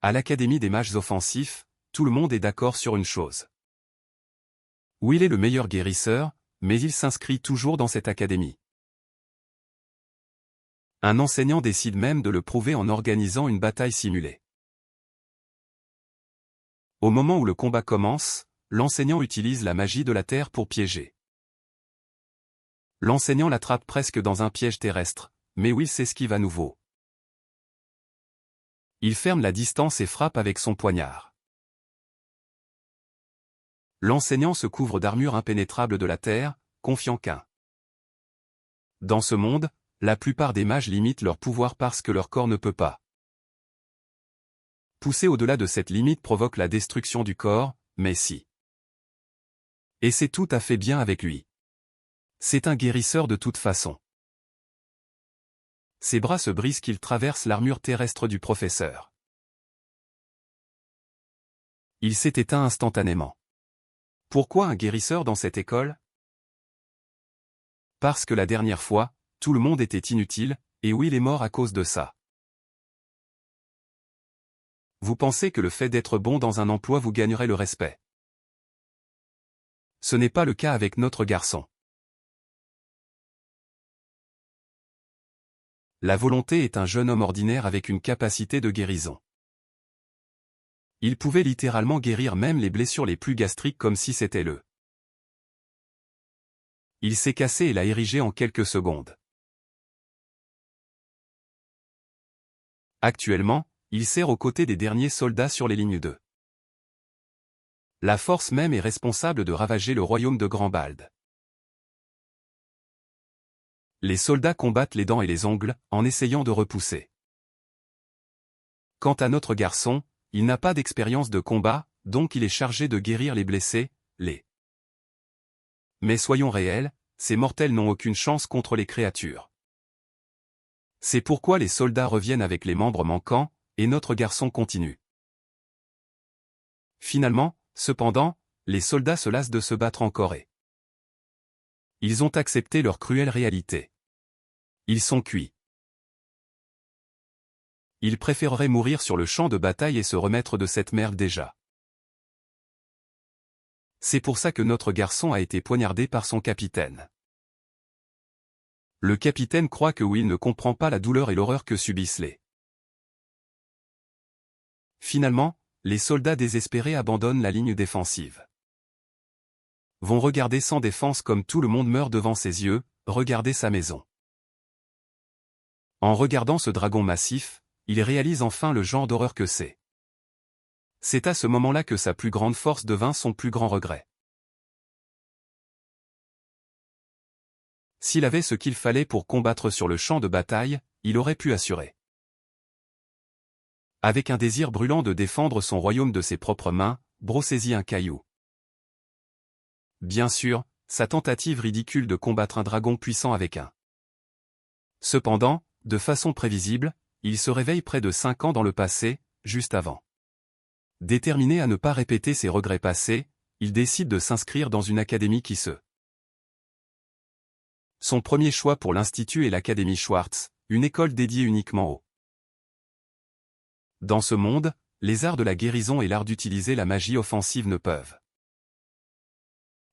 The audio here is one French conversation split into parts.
À l'Académie des mages offensifs, tout le monde est d'accord sur une chose. Will est le meilleur guérisseur, mais il s'inscrit toujours dans cette académie. Un enseignant décide même de le prouver en organisant une bataille simulée. Au moment où le combat commence, l'enseignant utilise la magie de la Terre pour piéger. L'enseignant l'attrape presque dans un piège terrestre, mais Will s'esquive à nouveau. Il ferme la distance et frappe avec son poignard. L'enseignant se couvre d'armure impénétrable de la Terre, confiant qu'un. Dans ce monde, la plupart des mages limitent leur pouvoir parce que leur corps ne peut pas. Pousser au-delà de cette limite provoque la destruction du corps, mais si. Et c'est tout à fait bien avec lui. C'est un guérisseur de toute façon. Ses bras se brisent qu'il traverse l'armure terrestre du professeur. Il s'est éteint instantanément. Pourquoi un guérisseur dans cette école? Parce que la dernière fois, tout le monde était inutile, et Will est mort à cause de ça. Vous pensez que le fait d'être bon dans un emploi vous gagnerait le respect? Ce n'est pas le cas avec notre garçon. La volonté est un jeune homme ordinaire avec une capacité de guérison. Il pouvait littéralement guérir même les blessures les plus gastriques comme si c'était le. Il s'est cassé et l'a érigé en quelques secondes. Actuellement, il sert aux côtés des derniers soldats sur les lignes 2. La force même est responsable de ravager le royaume de Grandbald. Les soldats combattent les dents et les ongles, en essayant de repousser. Quant à notre garçon, il n'a pas d'expérience de combat, donc il est chargé de guérir les blessés, les. Mais soyons réels, ces mortels n'ont aucune chance contre les créatures. C'est pourquoi les soldats reviennent avec les membres manquants, et notre garçon continue. Finalement, cependant, les soldats se lassent de se battre encore et. Ils ont accepté leur cruelle réalité. Ils sont cuits. Ils préféreraient mourir sur le champ de bataille et se remettre de cette merde déjà. C'est pour ça que notre garçon a été poignardé par son capitaine. Le capitaine croit que Will ne comprend pas la douleur et l'horreur que subissent les. Finalement, les soldats désespérés abandonnent la ligne défensive. Vont regarder sans défense comme tout le monde meurt devant ses yeux, regarder sa maison. En regardant ce dragon massif, il réalise enfin le genre d'horreur que c'est. C'est à ce moment-là que sa plus grande force devint son plus grand regret. S'il avait ce qu'il fallait pour combattre sur le champ de bataille, il aurait pu assurer. Avec un désir brûlant de défendre son royaume de ses propres mains, Bro saisit un caillou. Bien sûr, sa tentative ridicule de combattre un dragon puissant avec un. Cependant, de façon prévisible, il se réveille près de 5 ans dans le passé, juste avant. Déterminé à ne pas répéter ses regrets passés, il décide de s'inscrire dans une académie qui se. Son premier choix pour l'Institut est l'Académie Schwartz, une école dédiée uniquement aux. Dans ce monde, les arts de la guérison et l'art d'utiliser la magie offensive ne peuvent.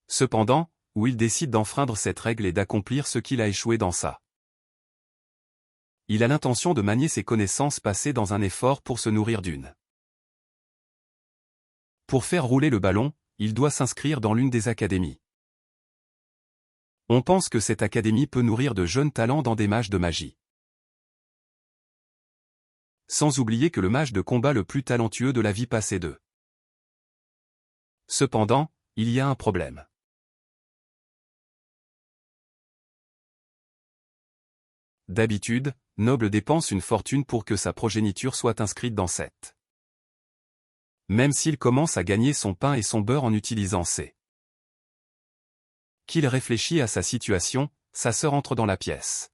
Cependant, Will décide d'enfreindre cette règle et d'accomplir ce qu'il a échoué dans ça. Il a l'intention de manier ses connaissances passées dans un effort pour se nourrir d'une. Pour faire rouler le ballon, il doit s'inscrire dans l'une des académies. On pense que cette académie peut nourrir de jeunes talents dans des mages de magie. Sans oublier que le mage de combat le plus talentueux de la vie passée d'eux. Cependant, il y a un problème. D'habitude, Noble dépense une fortune pour que sa progéniture soit inscrite dans cette. Même s'il commence à gagner son pain et son beurre en utilisant ces. Qu'il réfléchit à sa situation, sa sœur entre dans la pièce.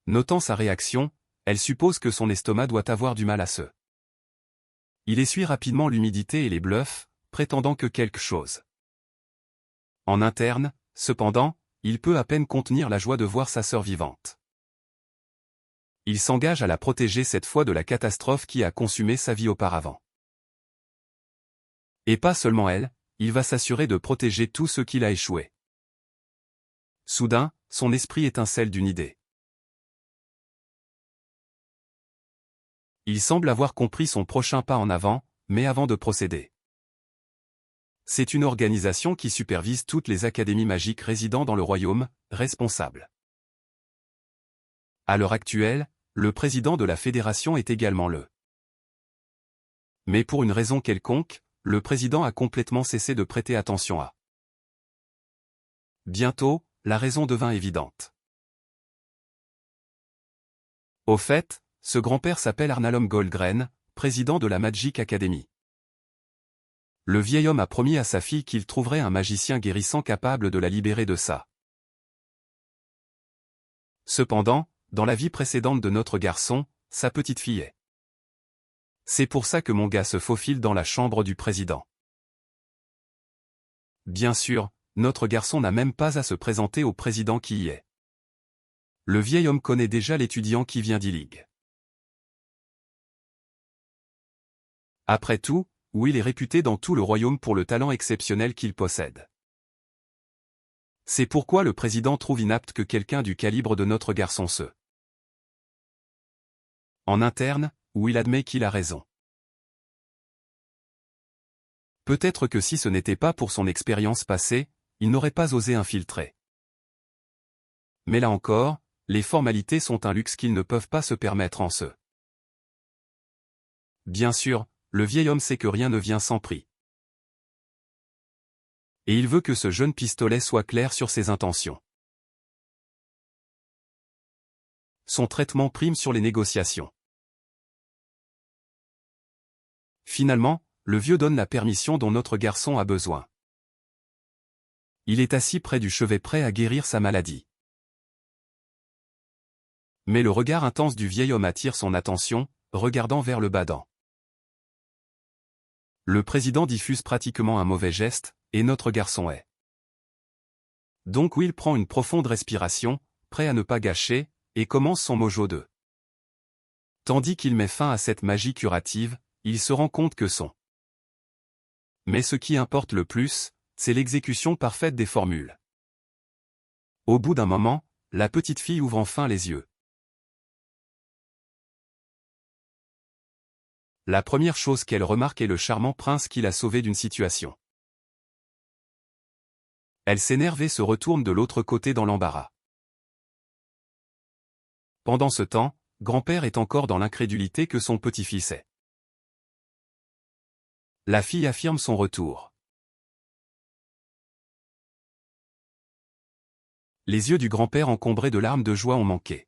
Notant sa réaction, elle suppose que son estomac doit avoir du mal à se. Il essuie rapidement l'humidité et les bluffs, prétendant que quelque chose. En interne, cependant, il peut à peine contenir la joie de voir sa sœur vivante. Il s'engage à la protéger cette fois de la catastrophe qui a consumé sa vie auparavant. Et pas seulement elle, il va s'assurer de protéger tous ceux qu'il a échoué. Soudain, son esprit étincelle d'une idée. Il semble avoir compris son prochain pas en avant, mais avant de procéder. C'est une organisation qui supervise toutes les académies magiques résidant dans le royaume, responsable. À l'heure actuelle, le président de la fédération est également le. Mais pour une raison quelconque, le président a complètement cessé de prêter attention à. Bientôt, la raison devint évidente. Au fait, ce grand-père s'appelle Arnalom Goldgren, président de la Magic Academy. Le vieil homme a promis à sa fille qu'il trouverait un magicien guérissant capable de la libérer de ça. Cependant, dans la vie précédente de notre garçon, sa petite fille est. C'est pour ça que mon gars se faufile dans la chambre du président. Bien sûr, notre garçon n'a même pas à se présenter au président qui y est. Le vieil homme connaît déjà l'étudiant qui vient d'Illig. Après tout, Will est réputé dans tout le royaume pour le talent exceptionnel qu'il possède. C'est pourquoi le président trouve inapte que quelqu'un du calibre de notre garçon se. En interne, Will admet qu'il a raison. Peut-être que si ce n'était pas pour son expérience passée, il n'aurait pas osé infiltrer. Mais là encore, les formalités sont un luxe qu'ils ne peuvent pas se permettre en ce. Bien sûr, le vieil homme sait que rien ne vient sans prix. Et il veut que ce jeune pistolet soit clair sur ses intentions. Son traitement prime sur les négociations. Finalement, le vieux donne la permission dont notre garçon a besoin. Il est assis près du chevet prêt à guérir sa maladie. Mais le regard intense du vieil homme attire son attention, regardant vers le badant. Le président diffuse pratiquement un mauvais geste, et notre garçon est. Donc Will prend une profonde respiration, prêt à ne pas gâcher, et commence son mojo 2. Tandis qu'il met fin à cette magie curative, il se rend compte que son. Mais ce qui importe le plus, c'est l'exécution parfaite des formules. Au bout d'un moment, la petite fille ouvre enfin les yeux. La première chose qu'elle remarque est le charmant prince qui l'a sauvée d'une situation. Elle s'énerve et se retourne de l'autre côté dans l'embarras. Pendant ce temps, grand-père est encore dans l'incrédulité que son petit-fils est. La fille affirme son retour. Les yeux du grand-père encombrés de larmes de joie ont manqué.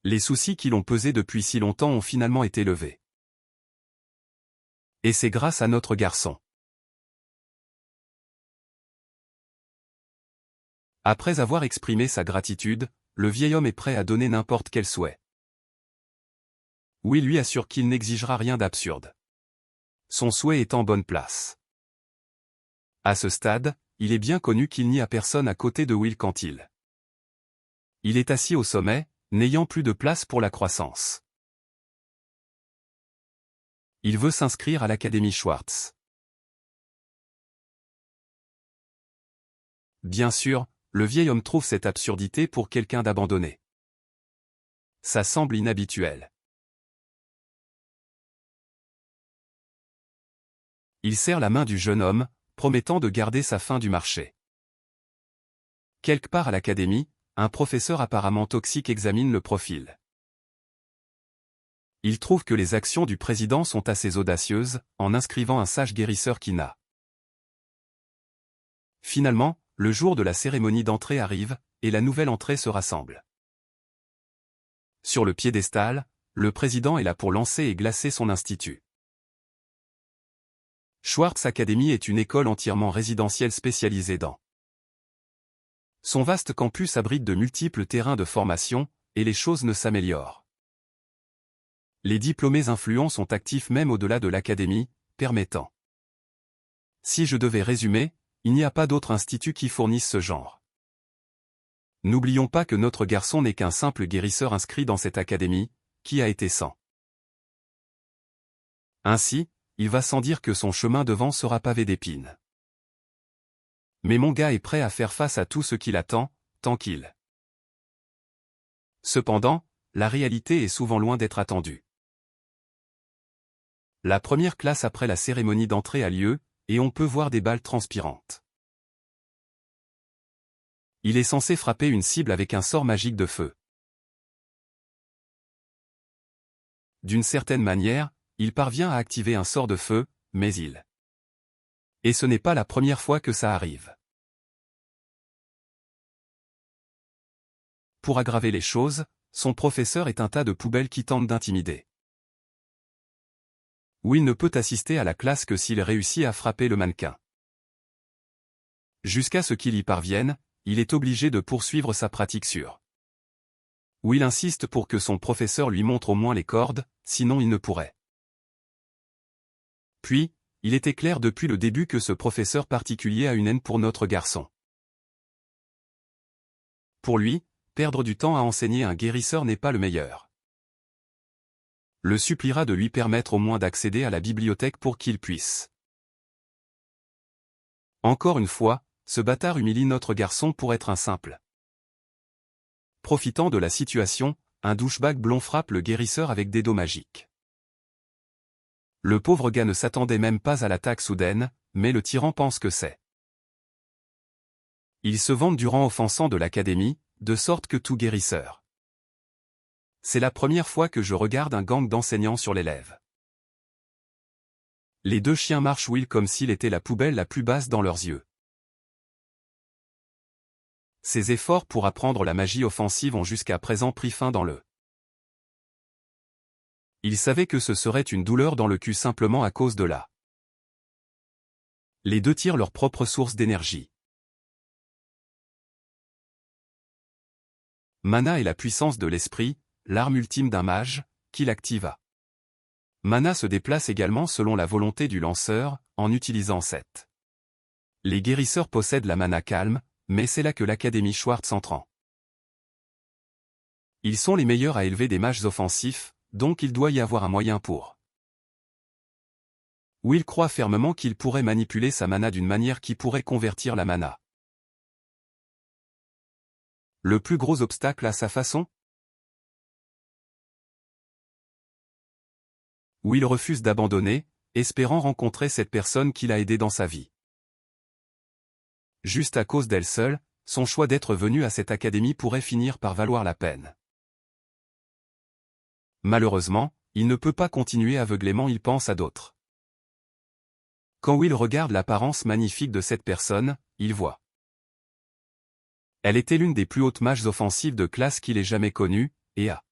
Les soucis qui l'ont pesé depuis si longtemps ont finalement été levés. Et c'est grâce à notre garçon. Après avoir exprimé sa gratitude, le vieil homme est prêt à donner n'importe quel souhait. Will lui assure qu'il n'exigera rien d'absurde. Son souhait est en bonne place. À ce stade, il est bien connu qu'il n'y a personne à côté de Will quand il est assis au sommet, n'ayant plus de place pour la croissance. Il veut s'inscrire à l'Académie Schwartz. Bien sûr, le vieil homme trouve cette absurdité pour quelqu'un d'abandonné. Ça semble inhabituel. Il serre la main du jeune homme, promettant de garder sa fin du marché. Quelque part à l'académie, un professeur apparemment toxique examine le profil. Il trouve que les actions du président sont assez audacieuses, en inscrivant un sage guérisseur qui n'a. Finalement, le jour de la cérémonie d'entrée arrive, et la nouvelle entrée se rassemble. Sur le piédestal, le président est là pour lancer et glacer son institut. Schwartz Academy est une école entièrement résidentielle spécialisée dans. Son vaste campus abrite de multiples terrains de formation, et les choses ne s'améliorent. Les diplômés influents sont actifs même au-delà de l'académie, permettant. Si je devais résumer, il n'y a pas d'autre institut qui fournisse ce genre N'oublions pas que notre garçon n'est qu'un simple guérisseur inscrit dans cette académie, qui a été sans. Ainsi, il va sans dire que son chemin devant sera pavé d'épines. Mais mon gars est prêt à faire face à tout ce qui l'attend, tant qu'il. Cependant, la réalité est souvent loin d'être attendue. La première classe après la cérémonie d'entrée a lieu, et on peut voir des balles transpirantes. Il est censé frapper une cible avec un sort magique de feu. D'une certaine manière, il parvient à activer un sort de feu, mais il. Et ce n'est pas la première fois que ça arrive. Pour aggraver les choses, son professeur est un tas de poubelles qui tentent d'intimider. Will ne peut assister à la classe que s'il réussit à frapper le mannequin. Jusqu'à ce qu'il y parvienne, il est obligé de poursuivre sa pratique sur. Will insiste pour que son professeur lui montre au moins les cordes, sinon il ne pourrait. Puis, il était clair depuis le début que ce professeur particulier a une haine pour notre garçon. Pour lui, perdre du temps à enseigner un guérisseur n'est pas le meilleur. Le suppliera de lui permettre au moins d'accéder à la bibliothèque pour qu'il puisse. Encore une fois, ce bâtard humilie notre garçon pour être un simple. Profitant de la situation, un douchebag blond frappe le guérisseur avec des dos magiques. Le pauvre gars ne s'attendait même pas à l'attaque soudaine, mais le tyran pense que c'est. Il se vante du rang offensant de l'académie, de sorte que tout guérisseur. C'est la première fois que je regarde un gang d'enseignants sur l'élève. Les deux chiens marchent Will comme s'il était la poubelle la plus basse dans leurs yeux. Ses efforts pour apprendre la magie offensive ont jusqu'à présent pris fin dans le. Il savait que ce serait une douleur dans le cul simplement à cause de la. Les deux tirent leur propre source d'énergie. Mana est la puissance de l'esprit, l'arme ultime d'un mage, qu'il activa. Mana se déplace également selon la volonté du lanceur, en utilisant cette. Les guérisseurs possèdent la mana calme, mais c'est là que l'Académie Schwartz entre. Ils sont les meilleurs à élever des mages offensifs, donc il doit y avoir un moyen pour. Will croit fermement qu'il pourrait manipuler sa mana d'une manière qui pourrait convertir la mana. Le plus gros obstacle à sa façon? Will refuse d'abandonner, espérant rencontrer cette personne qui l'a aidé dans sa vie. Juste à cause d'elle seule, son choix d'être venu à cette académie pourrait finir par valoir la peine. Malheureusement, il ne peut pas continuer aveuglément, il pense à d'autres. Quand Will regarde l'apparence magnifique de cette personne, il voit. Elle était l'une des plus hautes mages offensives de classe qu'il ait jamais connues, et a.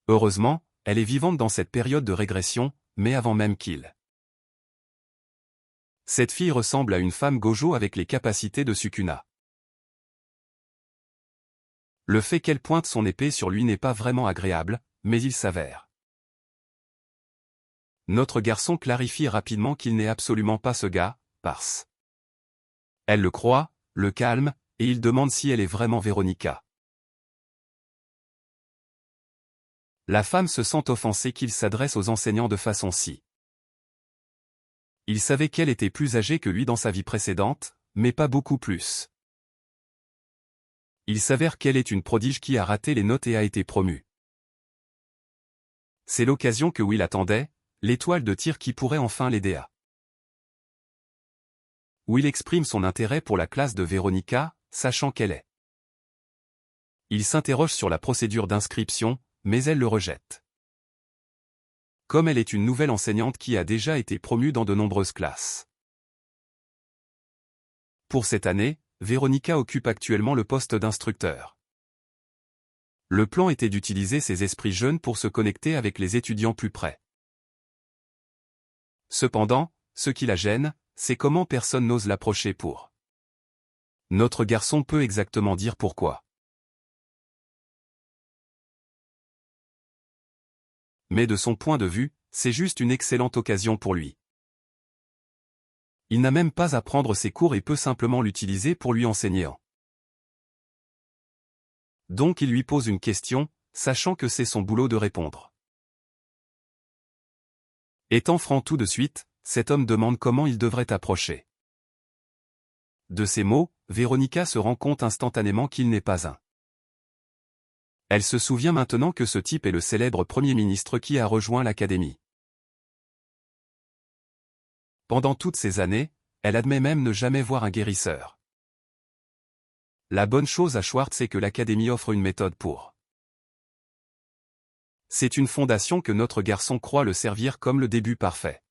Heureusement, elle est vivante dans cette période de régression, mais avant même qu'il. Cette fille ressemble à une femme gojo avec les capacités de Sukuna. Le fait qu'elle pointe son épée sur lui n'est pas vraiment agréable, mais il s'avère. Notre garçon clarifie rapidement qu'il n'est absolument pas ce gars, parce. Elle le croit, le calme, et il demande si elle est vraiment Véronica. La femme se sent offensée qu'il s'adresse aux enseignants de façon si. Il savait qu'elle était plus âgée que lui dans sa vie précédente, mais pas beaucoup plus. Il s'avère qu'elle est une prodige qui a raté les notes et a été promue. C'est l'occasion que Will attendait, l'étoile de tir qui pourrait enfin l'aider à. Will exprime son intérêt pour la classe de Véronica, sachant qu'elle est. Il s'interroge sur la procédure d'inscription, mais elle le rejette. Comme elle est une nouvelle enseignante qui a déjà été promue dans de nombreuses classes. Pour cette année, Véronica occupe actuellement le poste d'instructeur. Le plan était d'utiliser ses esprits jeunes pour se connecter avec les étudiants plus près. Cependant, ce qui la gêne, c'est comment personne n'ose l'approcher pour. Notre garçon peut exactement dire pourquoi. Mais de son point de vue, c'est juste une excellente occasion pour lui. Il n'a même pas à prendre ses cours et peut simplement l'utiliser pour lui enseigner en. Donc il lui pose une question, sachant que c'est son boulot de répondre. Étant franc tout de suite, cet homme demande comment il devrait approcher. De ces mots, Véronica se rend compte instantanément qu'il n'est pas un. Elle se souvient maintenant que ce type est le célèbre Premier ministre qui a rejoint l'Académie. Pendant toutes ces années, elle admet même ne jamais voir un guérisseur. La bonne chose à Schwartz est que l'Académie offre une méthode pour. C'est une fondation que notre garçon croit le servir comme le début parfait.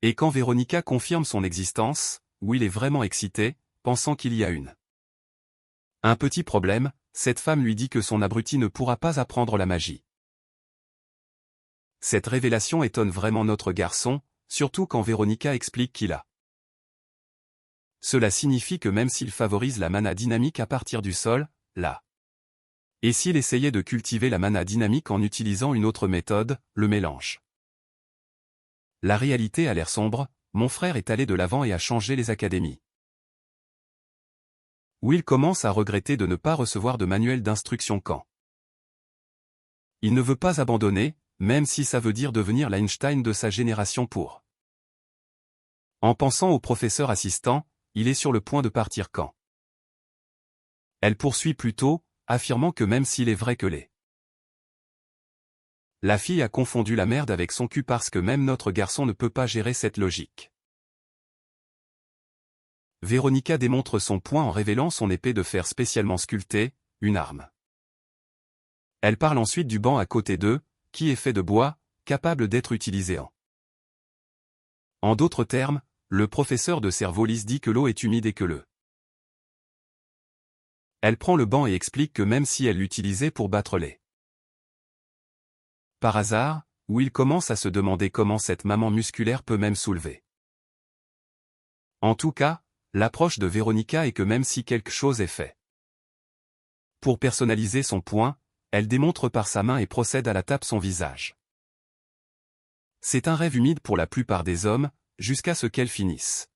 Et quand Véronica confirme son existence, Will est vraiment excité, pensant qu'il y a une. Un petit problème, cette femme lui dit que son abruti ne pourra pas apprendre la magie. Cette révélation étonne vraiment notre garçon, surtout quand Véronica explique qu'il a. Cela signifie que même s'il favorise la mana dynamique à partir du sol, là. Et s'il essayait de cultiver la mana dynamique en utilisant une autre méthode, le mélange. La réalité a l'air sombre, mon frère est allé de l'avant et a changé les académies. Will commence à regretter de ne pas recevoir de manuel d'instruction quand. Il ne veut pas abandonner, même si ça veut dire devenir l'Einstein de sa génération pour. En pensant au professeur assistant, il est sur le point de partir quand. Elle poursuit plutôt, affirmant que même s'il est vrai que les. La fille a confondu la merde avec son cul parce que même notre garçon ne peut pas gérer cette logique. Véronica démontre son point en révélant son épée de fer spécialement sculptée, une arme. Elle parle ensuite du banc à côté d'eux, qui est fait de bois, capable d'être utilisé en. En d'autres termes, le professeur de cerveau lisse dit que l'eau est humide et que le. Elle prend le banc et explique que même si elle l'utilisait pour battre les. Par hasard, Will commence à se demander comment cette maman musculaire peut même soulever. En tout cas, l'approche de Véronica est que même si quelque chose est fait. Pour personnaliser son point, elle démontre par sa main et procède à la tape son visage. C'est un rêve humide pour la plupart des hommes, jusqu'à ce qu'elle finisse.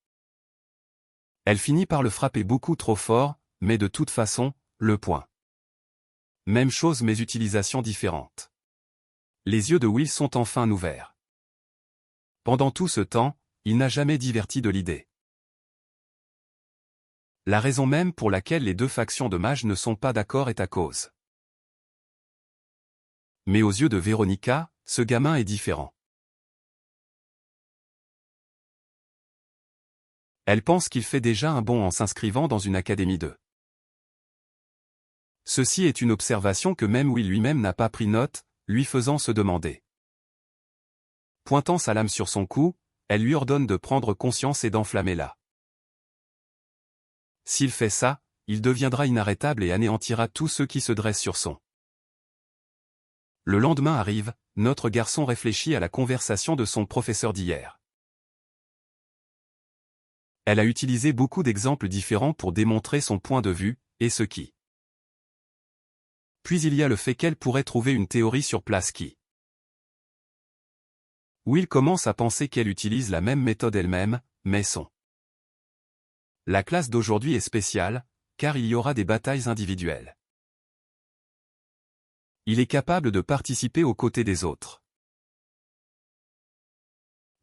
Elle finit par le frapper beaucoup trop fort, mais de toute façon, le point. Même chose mais utilisation différente. Les yeux de Will sont enfin ouverts. Pendant tout ce temps, il n'a jamais diverti de l'idée. La raison même pour laquelle les deux factions de mages ne sont pas d'accord est à cause. Mais aux yeux de Véronica, ce gamin est différent. Elle pense qu'il fait déjà un bond en s'inscrivant dans une académie de. Ceci est une observation que même Will lui-même n'a pas pris note, lui faisant se demander. Pointant sa lame sur son cou, elle lui ordonne de prendre conscience et d'enflammer la. S'il fait ça, il deviendra inarrêtable et anéantira tous ceux qui se dressent sur son. Le lendemain arrive, notre garçon réfléchit à la conversation de son professeur d'hier. Elle a utilisé beaucoup d'exemples différents pour démontrer son point de vue, et ce qui. Puis il y a le fait qu'elle pourrait trouver une théorie sur place qui. Will commence à penser qu'elle utilise la même méthode elle-même, mais son. La classe d'aujourd'hui est spéciale, car il y aura des batailles individuelles. Il est capable de participer aux côtés des autres.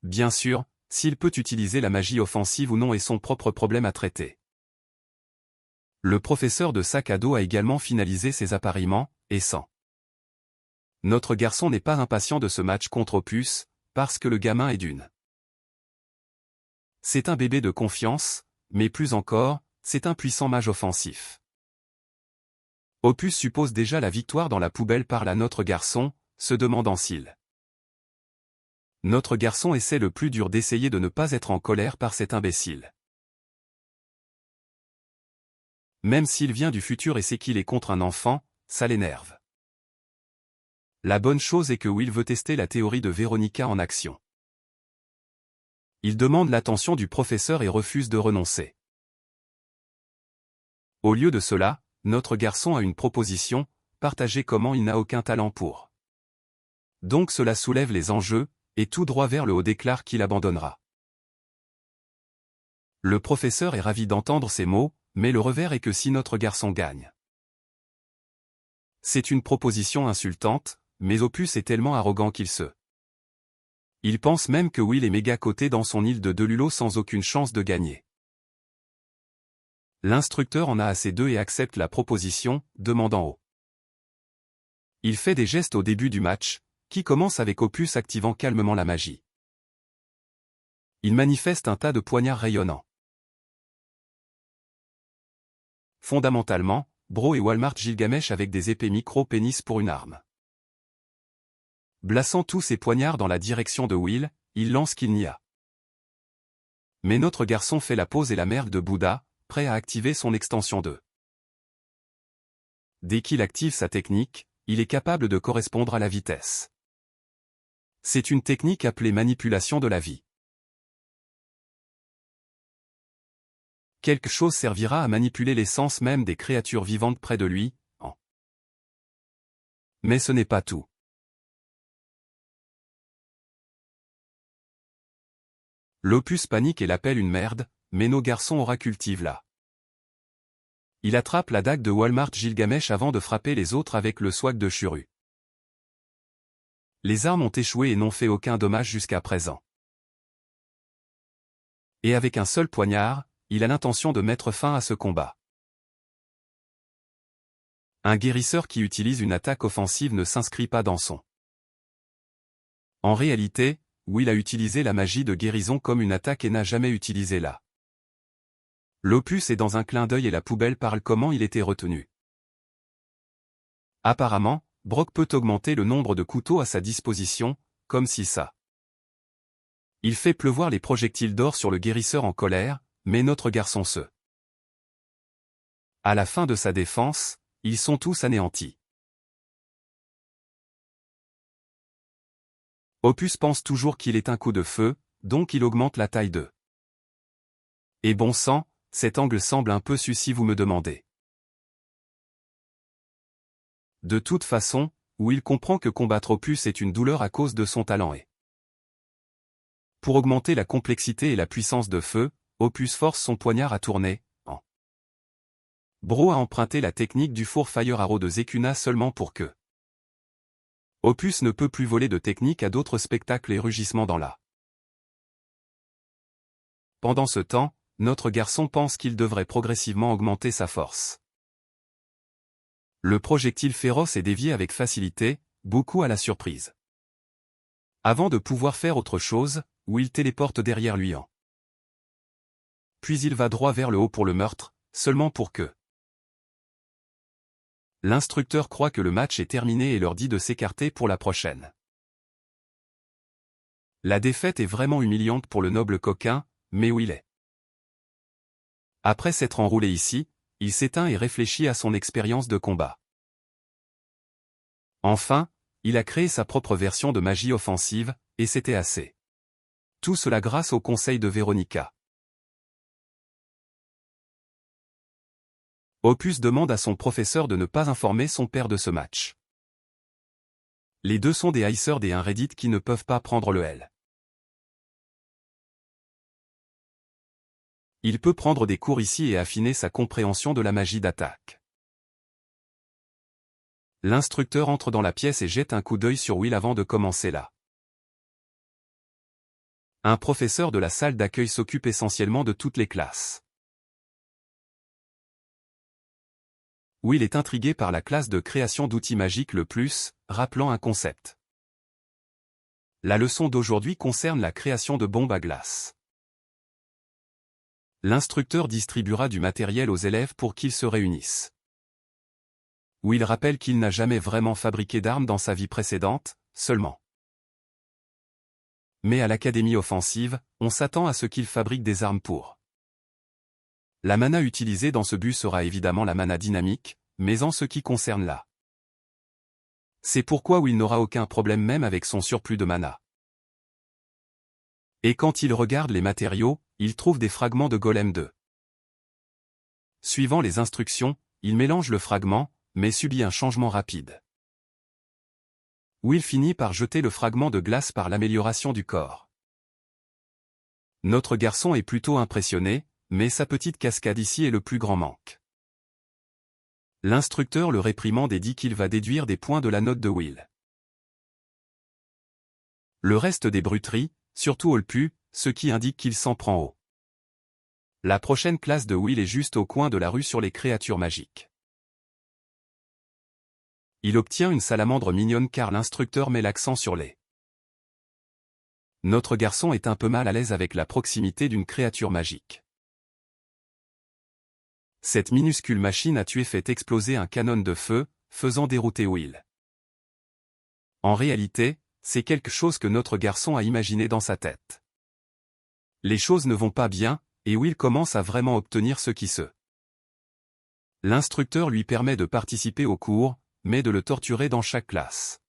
Bien sûr, s'il peut utiliser la magie offensive ou non est son propre problème à traiter. Le professeur de sac à dos a également finalisé ses appariements, et sans. Notre garçon n'est pas impatient de ce match contre Opus, parce que le gamin est d'une. C'est un bébé de confiance, mais plus encore, c'est un puissant mage offensif. Opus suppose déjà la victoire dans la poubelle par notre garçon, se demandant s'il. Notre garçon essaie le plus dur d'essayer de ne pas être en colère par cet imbécile. Même s'il vient du futur et sait qu'il est contre un enfant, ça l'énerve. La bonne chose est que Will veut tester la théorie de Véronica en action. Il demande l'attention du professeur et refuse de renoncer. Au lieu de cela, notre garçon a une proposition, partager comment il n'a aucun talent pour. Donc cela soulève les enjeux, et tout droit vers le haut déclare qu'il abandonnera. Le professeur est ravi d'entendre ces mots, mais le revers est que si notre garçon gagne. C'est une proposition insultante, mais Opus est tellement arrogant Il pense même que Will est méga coté dans son île de Delulo sans aucune chance de gagner. L'instructeur en a assez d'eux et accepte la proposition, demandant au. Il fait des gestes au début du match, qui commence avec Opus activant calmement la magie. Il manifeste un tas de poignards rayonnants. Fondamentalement, Bro et Walmart Gilgamesh avec des épées micro-pénis pour une arme. Blassant tous ses poignards dans la direction de Will, il lance qu'il n'y a. Mais notre garçon fait la pose et la mergue de Bouddha, prêt à activer son extension 2. Dès qu'il active sa technique, il est capable de correspondre à la vitesse. C'est une technique appelée manipulation de la vie. Quelque chose servira à manipuler l'essence même des créatures vivantes près de lui, Mais ce n'est pas tout. L'Opus panique et l'appelle une merde, mais nos garçons aura cultive là. Il attrape la dague de Walmart Gilgamesh avant de frapper les autres avec le swag de Shuru. Les armes ont échoué et n'ont fait aucun dommage jusqu'à présent. Et avec un seul poignard, il a l'intention de mettre fin à ce combat. Un guérisseur qui utilise une attaque offensive ne s'inscrit pas dans son. En réalité, Will a utilisé la magie de guérison comme une attaque et n'a jamais utilisé la. L'Opus est dans un clin d'œil et la poubelle parle comment il était retenu. Apparemment, Brock peut augmenter le nombre de couteaux à sa disposition, comme si ça. Il fait pleuvoir les projectiles d'or sur le guérisseur en colère, mais notre garçon se. À la fin de sa défense, ils sont tous anéantis. Opus pense toujours qu'il est un coup de feu, donc il augmente la taille de. Et bon sang, cet angle semble un peu sus si vous me demandez. De toute façon, Will comprend que combattre Opus est une douleur à cause de son talent et. Pour augmenter la complexité et la puissance de feu, Opus force son poignard à tourner, en. Bro a emprunté la technique du four Fire Arrow de Zekuna seulement pour que. Opus ne peut plus voler de technique à d'autres spectacles et rugissements dans la. Pendant ce temps, notre garçon pense qu'il devrait progressivement augmenter sa force. Le projectile féroce est dévié avec facilité, beaucoup à la surprise. Avant de pouvoir faire autre chose, Will téléporte derrière lui en. Puis il va droit vers le haut pour le meurtre, seulement pour que. L'instructeur croit que le match est terminé et leur dit de s'écarter pour la prochaine. La défaite est vraiment humiliante pour le noble coquin, mais où il est. Après s'être enroulé ici, il s'éteint et réfléchit à son expérience de combat. Enfin, il a créé sa propre version de magie offensive, et c'était assez. Tout cela grâce au conseil de Veronica. Opus demande à son professeur de ne pas informer son père de ce match. Les deux sont des icers et un Reddit qui ne peuvent pas prendre le L. Il peut prendre des cours ici et affiner sa compréhension de la magie d'attaque. L'instructeur entre dans la pièce et jette un coup d'œil sur Will avant de commencer là. Un professeur de la salle d'accueil s'occupe essentiellement de toutes les classes. Will est intrigué par la classe de création d'outils magiques le plus, rappelant un concept. La leçon d'aujourd'hui concerne la création de bombes à glace. L'instructeur distribuera du matériel aux élèves pour qu'ils se réunissent. Will rappelle qu'il n'a jamais vraiment fabriqué d'armes dans sa vie précédente, seulement. Mais à l'académie offensive, on s'attend à ce qu'il fabrique des armes pour. La mana utilisée dans ce but sera évidemment la mana dynamique, mais en ce qui concerne la. C'est pourquoi Will n'aura aucun problème même avec son surplus de mana. Et quand il regarde les matériaux, il trouve des fragments de golem 2. Suivant les instructions, il mélange le fragment, mais subit un changement rapide. Will finit par jeter le fragment de glace par l'amélioration du corps. Notre garçon est plutôt impressionné, mais sa petite cascade ici est le plus grand manque. L'instructeur le réprimande et dit qu'il va déduire des points de la note de Will. Le reste des bruteries, surtout All pu, ce qui indique qu'il s'en prend haut. La prochaine classe de Will est juste au coin de la rue sur les créatures magiques. Il obtient une salamandre mignonne car l'instructeur met l'accent sur les. Notre garçon est un peu mal à l'aise avec la proximité d'une créature magique. Cette minuscule machine à tuer fait exploser un canon de feu, faisant dérouter Will. En réalité, c'est quelque chose que notre garçon a imaginé dans sa tête. Les choses ne vont pas bien, et Will commence à vraiment obtenir ce qui se. L'instructeur lui permet de participer aux cours, mais de le torturer dans chaque classe.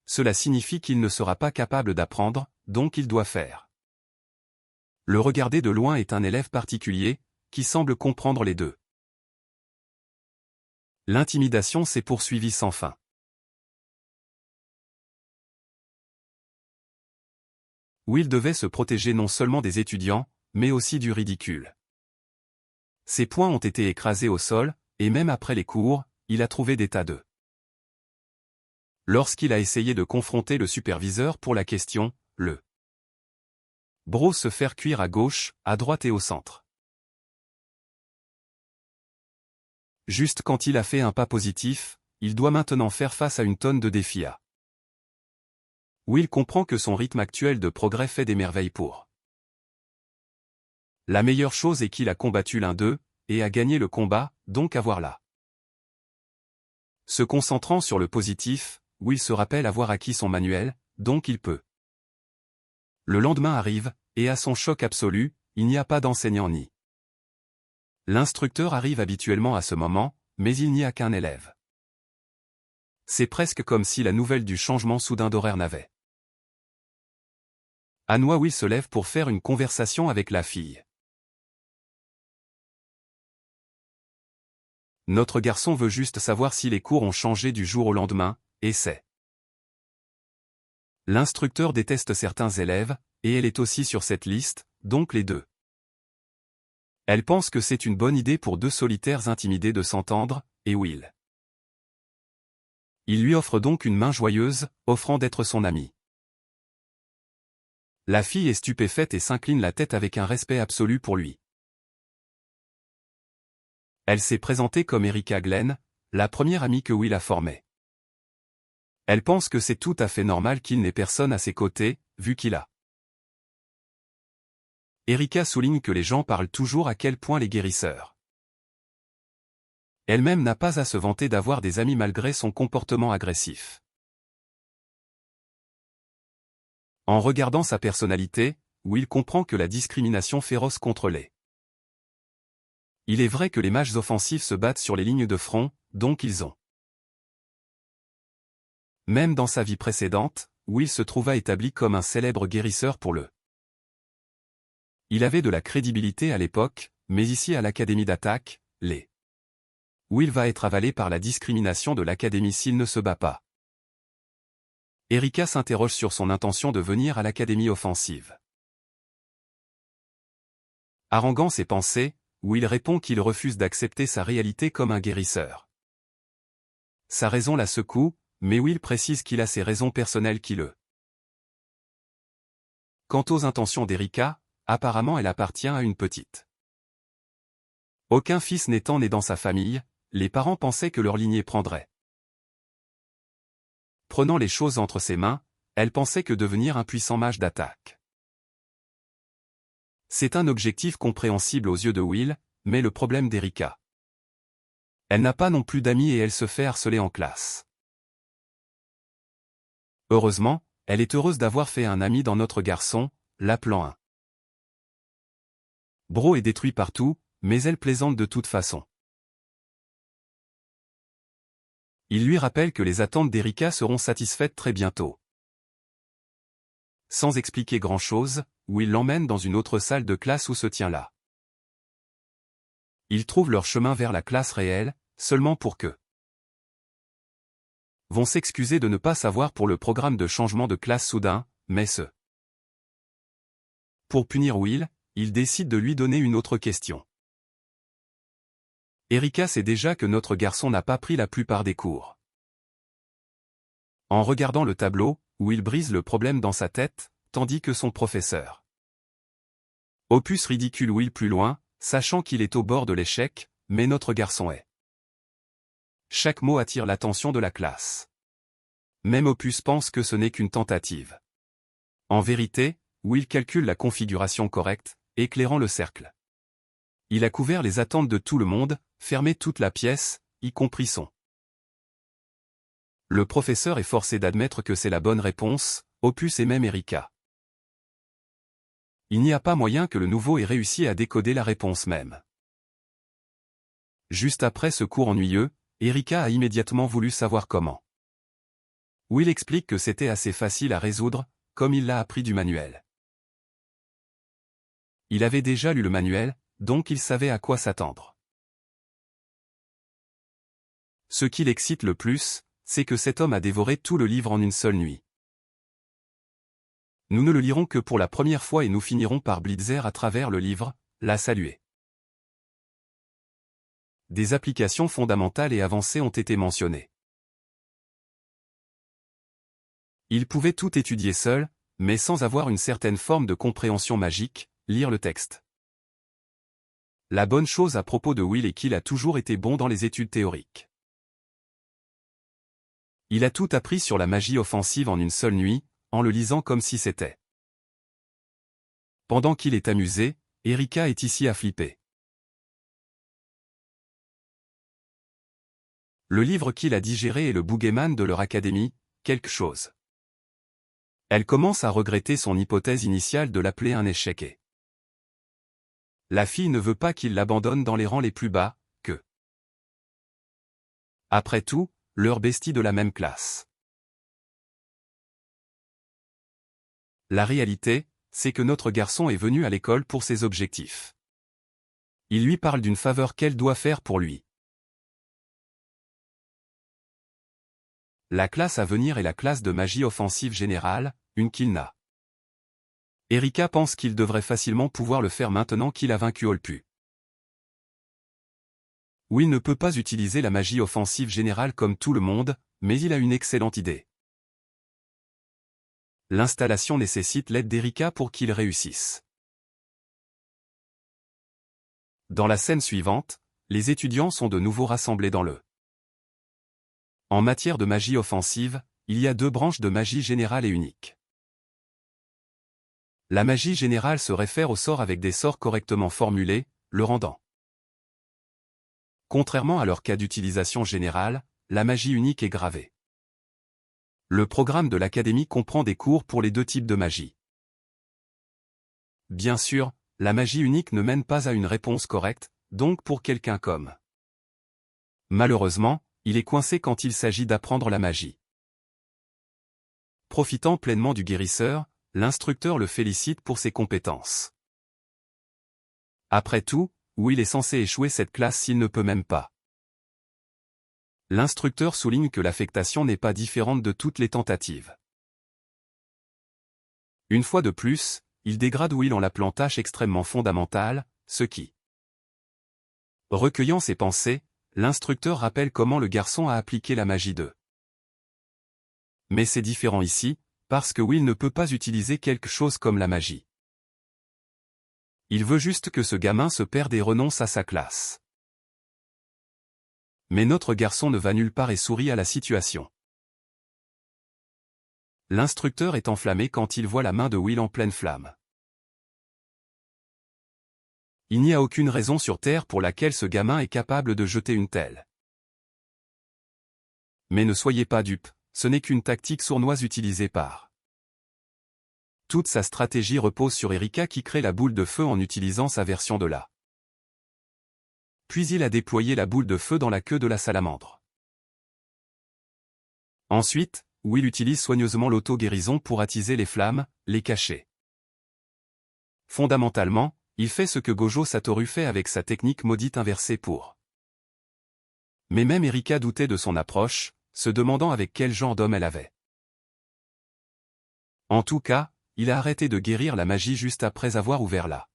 Cela signifie qu'il ne sera pas capable d'apprendre, donc il doit faire. Le regarder de loin est un élève particulier, qui semble comprendre les deux. L'intimidation s'est poursuivie sans fin. Will devait se protéger non seulement des étudiants, mais aussi du ridicule. Ses poings ont été écrasés au sol, et même après les cours, il a trouvé des tas de. Lorsqu'il a essayé de confronter le superviseur pour la question, le Bro se faire cuire à gauche, à droite et au centre. Juste quand il a fait un pas positif, il doit maintenant faire face à une tonne de défis à. Will comprend que son rythme actuel de progrès fait des merveilles pour. La meilleure chose est qu'il a combattu l'un d'eux, et a gagné le combat, donc avoir là. Se concentrant sur le positif, Will se rappelle avoir acquis son manuel, donc il peut. Le lendemain arrive, et à son choc absolu, il n'y a pas d'enseignant ni. L'instructeur arrive habituellement à ce moment, mais il n'y a qu'un élève. C'est presque comme si la nouvelle du changement soudain d'horaire n'avait. Annoy Will se lève pour faire une conversation avec la fille. Notre garçon veut juste savoir si les cours ont changé du jour au lendemain, et c'est. L'instructeur déteste certains élèves, et elle est aussi sur cette liste, donc les deux. Elle pense que c'est une bonne idée pour deux solitaires intimidés de s'entendre, et Will. Il lui offre donc une main joyeuse, offrant d'être son ami. La fille est stupéfaite et s'incline la tête avec un respect absolu pour lui. Elle s'est présentée comme Erika Glenn, la première amie que Will a formée. Elle pense que c'est tout à fait normal qu'il n'ait personne à ses côtés, vu qu'il a. Erika souligne que les gens parlent toujours à quel point les guérisseurs. Elle-même n'a pas à se vanter d'avoir des amis malgré son comportement agressif. En regardant sa personnalité, Will comprend que la discrimination féroce contre les. Il est vrai que les mages offensifs se battent sur les lignes de front, donc ils ont. Même dans sa vie précédente, Will se trouva établi comme un célèbre guérisseur pour le. Il avait de la crédibilité à l'époque, mais ici à l'Académie d'attaque, les. Will va être avalé par la discrimination de l'Académie s'il ne se bat pas. Erika s'interroge sur son intention de venir à l'Académie offensive. Haranguant ses pensées, Will répond qu'il refuse d'accepter sa réalité comme un guérisseur. Sa raison la secoue, mais Will précise qu'il a ses raisons personnelles qui le. Quant aux intentions d'Erika, apparemment elle appartient à une petite. Aucun fils n'étant né dans sa famille, les parents pensaient que leur lignée prendrait. Prenant les choses entre ses mains, elle pensait que devenir un puissant mage d'attaque. C'est un objectif compréhensible aux yeux de Will, mais le problème d'Erika. Elle n'a pas non plus d'amis et elle se fait harceler en classe. Heureusement, elle est heureuse d'avoir fait un ami dans notre garçon, l'appelant un. Bro est détruit partout, mais elle plaisante de toute façon. Il lui rappelle que les attentes d'Erika seront satisfaites très bientôt. Sans expliquer grand-chose, Will l'emmène dans une autre salle de classe où se tient là. Ils trouvent leur chemin vers la classe réelle, seulement pour que. Vont s'excuser de ne pas savoir pour le programme de changement de classe soudain, mais ce. Pour punir Will, il décide de lui donner une autre question. Erika sait déjà que notre garçon n'a pas pris la plupart des cours. En regardant le tableau, où il brise le problème dans sa tête, tandis que son professeur. Opus ridicule Will plus loin, sachant qu'il est au bord de l'échec, mais notre garçon est. Chaque mot attire l'attention de la classe. Même Opus pense que ce n'est qu'une tentative. En vérité, Will calcule la configuration correcte, éclairant le cercle. Il a couvert les attentes de tout le monde, fermé toute la pièce, y compris son. Le professeur est forcé d'admettre que c'est la bonne réponse, Opus et même Erika. Il n'y a pas moyen que le nouveau ait réussi à décoder la réponse même. Juste après ce cours ennuyeux, Erika a immédiatement voulu savoir comment. Will explique que c'était assez facile à résoudre, comme il l'a appris du manuel. Il avait déjà lu le manuel, donc il savait à quoi s'attendre. Ce qui l'excite le plus, c'est que cet homme a dévoré tout le livre en une seule nuit. Nous ne le lirons que pour la première fois et nous finirons par Blitzer à travers le livre, la saluer. Des applications fondamentales et avancées ont été mentionnées. Il pouvait tout étudier seul, mais sans avoir une certaine forme de compréhension magique, lire le texte. La bonne chose à propos de Will est qu'il a toujours été bon dans les études théoriques. Il a tout appris sur la magie offensive en une seule nuit, en le lisant comme si c'était. Pendant qu'il est amusé, Erika est ici à flipper. Le livre qu'il a digéré est le boogeyman de leur académie, quelque chose. Elle commence à regretter son hypothèse initiale de l'appeler un échec et. La fille ne veut pas qu'il l'abandonne dans les rangs les plus bas, que. Après tout, leur bestie de la même classe. La réalité, c'est que notre garçon est venu à l'école pour ses objectifs. Il lui parle d'une faveur qu'elle doit faire pour lui. La classe à venir est la classe de magie offensive générale, une qu'il n'a. Erika pense qu'il devrait facilement pouvoir le faire maintenant qu'il a vaincu Olpu. Will ne peut pas utiliser la magie offensive générale comme tout le monde, mais il a une excellente idée. L'installation nécessite l'aide d'Erika pour qu'il réussisse. Dans la scène suivante, les étudiants sont de nouveau rassemblés dans le. En matière de magie offensive, il y a deux branches de magie générale et unique. La magie générale se réfère aux sorts avec des sorts correctement formulés, le rendant. Contrairement à leur cas d'utilisation générale, la magie unique est gravée. Le programme de l'académie comprend des cours pour les deux types de magie. Bien sûr, la magie unique ne mène pas à une réponse correcte, donc pour quelqu'un comme. Malheureusement, il est coincé quand il s'agit d'apprendre la magie. Profitant pleinement du guérisseur, l'instructeur le félicite pour ses compétences. Après tout, Will est censé échouer cette classe s'il ne peut même pas. L'instructeur souligne que l'affectation n'est pas différente de toutes les tentatives. Une fois de plus, il dégrade Will en l'appelant tâche extrêmement fondamentale, ce qui. Recueillant ses pensées, l'instructeur rappelle comment le garçon a appliqué la magie de. Mais c'est différent ici, parce que Will ne peut pas utiliser quelque chose comme la magie. Il veut juste que ce gamin se perde et renonce à sa classe. Mais notre garçon ne va nulle part et sourit à la situation. L'instructeur est enflammé quand il voit la main de Will en pleine flamme. Il n'y a aucune raison sur Terre pour laquelle ce gamin est capable de jeter une telle. Mais ne soyez pas dupes, ce n'est qu'une tactique sournoise utilisée par. Toute sa stratégie repose sur Erika qui crée la boule de feu en utilisant sa version de la. Puis il a déployé la boule de feu dans la queue de la salamandre. Ensuite, Will utilise soigneusement l'auto-guérison pour attiser les flammes, les cacher. Fondamentalement, il fait ce que Gojo Satoru fait avec sa technique maudite inversée pour. Mais même Erika doutait de son approche, se demandant avec quel genre d'homme elle avait. En tout cas, il a arrêté de guérir la magie juste après avoir ouvert la.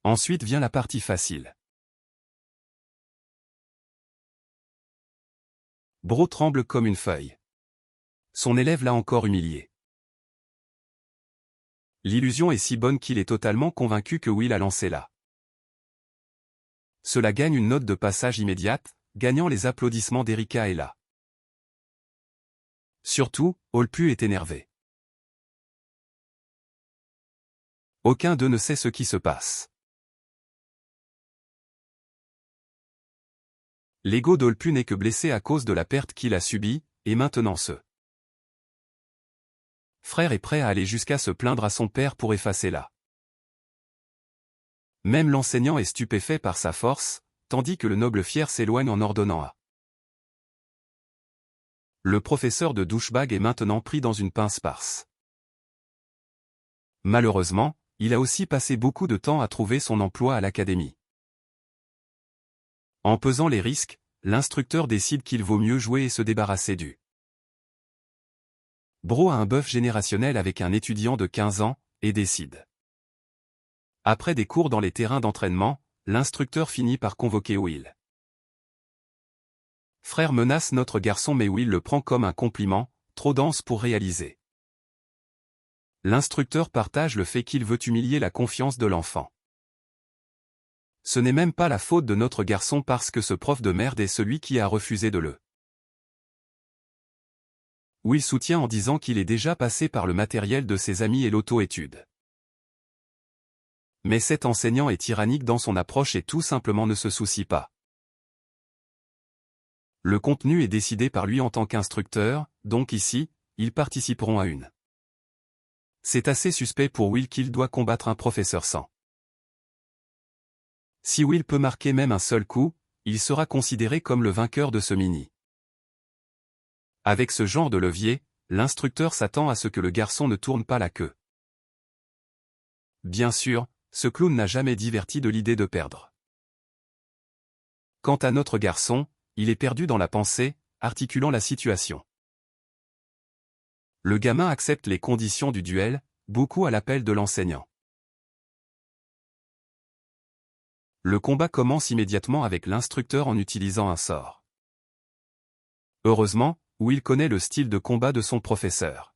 Ensuite vient la partie facile. Bro tremble comme une feuille. Son élève l'a encore humilié. L'illusion est si bonne qu'il est totalement convaincu que Will a lancé là. Cela gagne une note de passage immédiate, gagnant les applaudissements d'Erika et là. Surtout, Olpu est énervé. Aucun d'eux ne sait ce qui se passe. L'ego d'Olpu n'est que blessé à cause de la perte qu'il a subie, et maintenant ce frère est prêt à aller jusqu'à se plaindre à son père pour effacer là. Même l'enseignant est stupéfait par sa force, tandis que le noble fier s'éloigne en ordonnant à. Le professeur de douchebag est maintenant pris dans une pince sparse. Malheureusement, il a aussi passé beaucoup de temps à trouver son emploi à l'académie. En pesant les risques, l'instructeur décide qu'il vaut mieux jouer et se débarrasser du. Bro a un bœuf générationnel avec un étudiant de 15 ans, et décide. Après des cours dans les terrains d'entraînement, l'instructeur finit par convoquer Will. Frère menace notre garçon mais Will le prend comme un compliment, trop dense pour réaliser. L'instructeur partage le fait qu'il veut humilier la confiance de l'enfant. Ce n'est même pas la faute de notre garçon parce que ce prof de merde est celui qui a refusé de le. Will soutient en disant qu'il est déjà passé par le matériel de ses amis et l'auto-étude. Mais cet enseignant est tyrannique dans son approche et tout simplement ne se soucie pas. Le contenu est décidé par lui en tant qu'instructeur, donc ici, ils participeront à une. C'est assez suspect pour Will qu'il doit combattre un professeur sans. Si Will peut marquer même un seul coup, il sera considéré comme le vainqueur de ce mini. Avec ce genre de levier, l'instructeur s'attend à ce que le garçon ne tourne pas la queue. Bien sûr, ce clown n'a jamais diverti de l'idée de perdre. Quant à notre garçon, il est perdu dans la pensée, articulant la situation. Le gamin accepte les conditions du duel, beaucoup à l'appel de l'enseignant. Le combat commence immédiatement avec l'instructeur en utilisant un sort. Heureusement, Will connaît le style de combat de son professeur.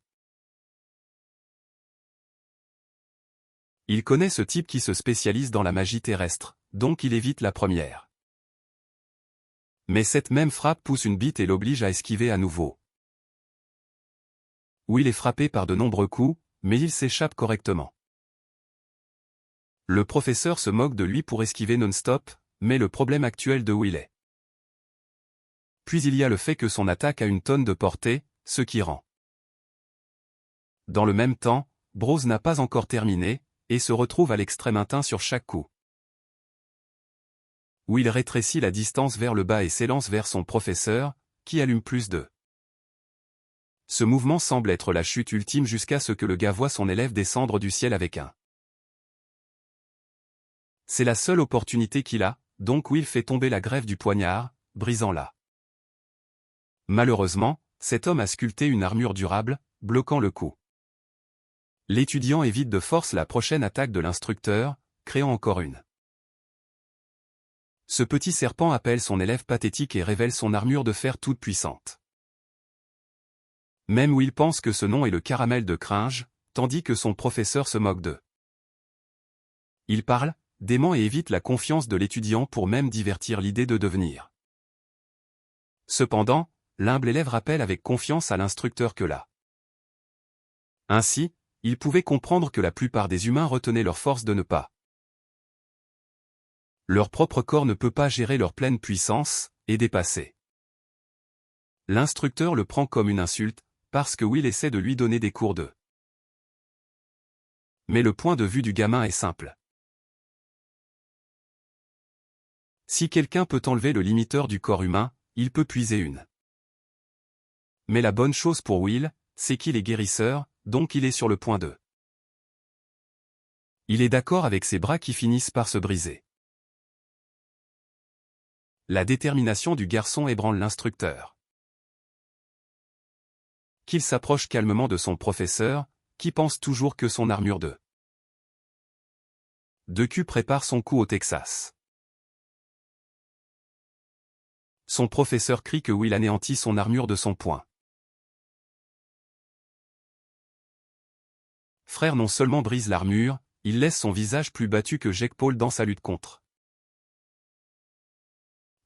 Il connaît ce type qui se spécialise dans la magie terrestre, donc il évite la première. Mais cette même frappe pousse une bite et l'oblige à esquiver à nouveau. Will est frappé par de nombreux coups, mais il s'échappe correctement. Le professeur se moque de lui pour esquiver non-stop, mais le problème actuel de Will est. Puis il y a le fait que son attaque a une tonne de portée, ce qui rend. Dans le même temps, Bros n'a pas encore terminé, et se retrouve à l'extrême intin sur chaque coup. Will rétrécit la distance vers le bas et s'élance vers son professeur, qui allume plus de. Ce mouvement semble être la chute ultime jusqu'à ce que le gars voie son élève descendre du ciel avec un. C'est la seule opportunité qu'il a, donc Will fait tomber la grève du poignard, brisant la. Malheureusement, cet homme a sculpté une armure durable, bloquant le coup. L'étudiant évite de force la prochaine attaque de l'instructeur, créant encore une. Ce petit serpent appelle son élève pathétique et révèle son armure de fer toute puissante. Même Will pense que ce nom est le caramel de Cringe, tandis que son professeur se moque d'eux. Il parle, dément et évite la confiance de l'étudiant pour même divertir l'idée de devenir. Cependant, l'humble élève rappelle avec confiance à l'instructeur que là. Ainsi, il pouvait comprendre que la plupart des humains retenaient leur force de ne pas. Leur propre corps ne peut pas gérer leur pleine puissance, et dépasser. L'instructeur le prend comme une insulte, parce que Will essaie de lui donner des cours de. Mais le point de vue du gamin est simple. Si quelqu'un peut enlever le limiteur du corps humain, il peut puiser une. Mais la bonne chose pour Will, c'est qu'il est guérisseur, donc il est sur le point de. Il est d'accord avec ses bras qui finissent par se briser. La détermination du garçon ébranle l'instructeur. Qu'il s'approche calmement de son professeur, qui pense toujours que son armure de Deku prépare son coup au Texas. Son professeur crie que Will anéantit son armure de son poing. Frère non seulement brise l'armure, il laisse son visage plus battu que Jake Paul dans sa lutte contre.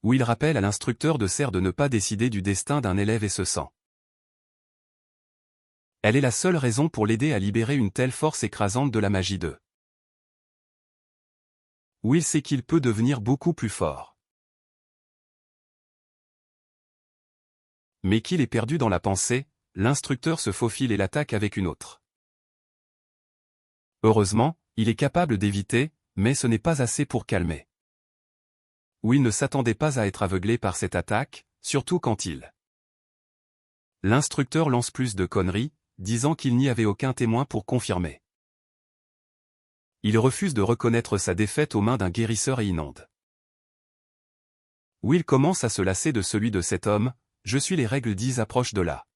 Will rappelle à l'instructeur de Serre de ne pas décider du destin d'un élève et se sent. Elle est la seule raison pour l'aider à libérer une telle force écrasante de la magie de. Will sait qu'il peut devenir beaucoup plus fort. Mais qu'il est perdu dans la pensée, l'instructeur se faufile et l'attaque avec une autre. Heureusement, il est capable d'éviter, mais ce n'est pas assez pour calmer. Will ne s'attendait pas à être aveuglé par cette attaque, surtout quand il. L'instructeur lance plus de conneries, disant qu'il n'y avait aucun témoin pour confirmer. Il refuse de reconnaître sa défaite aux mains d'un guérisseur et inonde. Will commence à se lasser de celui de cet homme, je suis les règles 10 approche de là.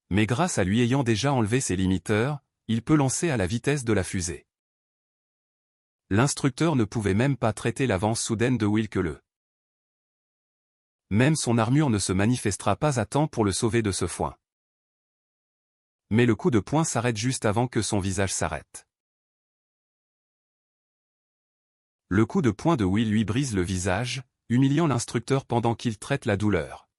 Mais grâce à lui ayant déjà enlevé ses limiteurs, il peut lancer à la vitesse de la fusée. L'instructeur ne pouvait même pas traiter l'avance soudaine de Will que le. Même son armure ne se manifestera pas à temps pour le sauver de ce foin. Mais le coup de poing s'arrête juste avant que son visage s'arrête. Le coup de poing de Will lui brise le visage, humiliant l'instructeur pendant qu'il traite la douleur.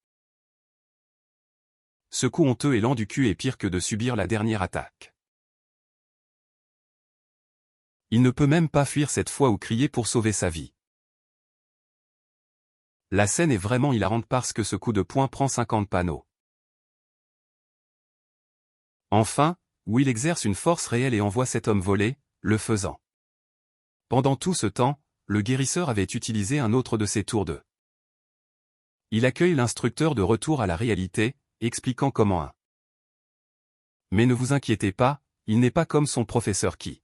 Ce coup honteux et lent du cul est pire que de subir la dernière attaque. Il ne peut même pas fuir cette fois ou crier pour sauver sa vie. La scène est vraiment hilarante parce que ce coup de poing prend 50 panneaux. Enfin, Will exerce une force réelle et envoie cet homme voler, le faisant. Pendant tout ce temps, le guérisseur avait utilisé un autre de ses tours de. Il accueille l'instructeur de retour à la réalité, expliquant comment un. Mais ne vous inquiétez pas, il n'est pas comme son professeur qui.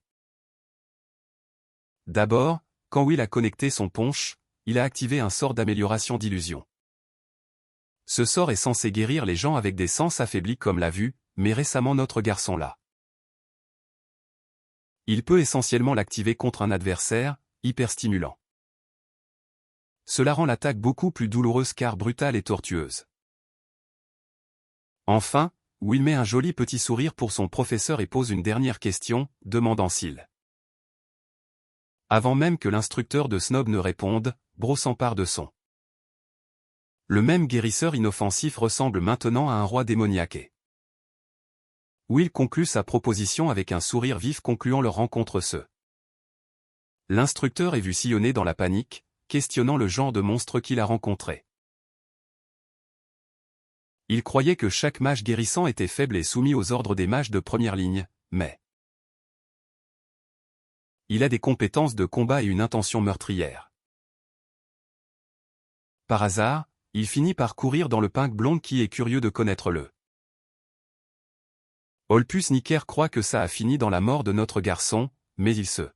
D'abord, quand Will a connecté son punch, il a activé un sort d'amélioration d'illusion. Ce sort est censé guérir les gens avec des sens affaiblis comme la vue, mais récemment notre garçon l'a. Il peut essentiellement l'activer contre un adversaire, hyper stimulant. Cela rend l'attaque beaucoup plus douloureuse car brutale et tortueuse. Enfin, Will met un joli petit sourire pour son professeur et pose une dernière question, demandant s'il. Avant même que l'instructeur de Snob ne réponde, Bro s'empare de son. Le même guérisseur inoffensif ressemble maintenant à un roi démoniaque. Will conclut sa proposition avec un sourire vif concluant leur rencontre ce. L'instructeur est vu sillonner dans la panique, questionnant le genre de monstre qu'il a rencontré. Il croyait que chaque mage guérissant était faible et soumis aux ordres des mages de première ligne, mais il a des compétences de combat et une intention meurtrière. Par hasard, il finit par courir dans le pink blonde qui est curieux de connaître le. Olpus Nicker croit que ça a fini dans la mort de notre garçon, mais il se.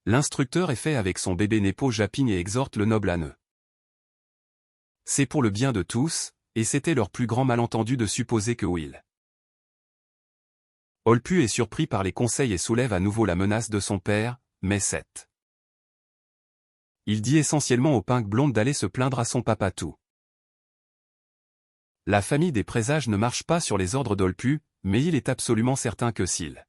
L'instructeur est fait avec son bébé Nepo Japping et exhorte le noble à ne. C'est pour le bien de tous, et c'était leur plus grand malentendu de supposer que Will. Olpu est surpris par les conseils et soulève à nouveau la menace de son père, mais cette. Il dit essentiellement au pink blonde d'aller se plaindre à son papa tout. La famille des présages ne marche pas sur les ordres d'Olpu, mais il est absolument certain que s'il.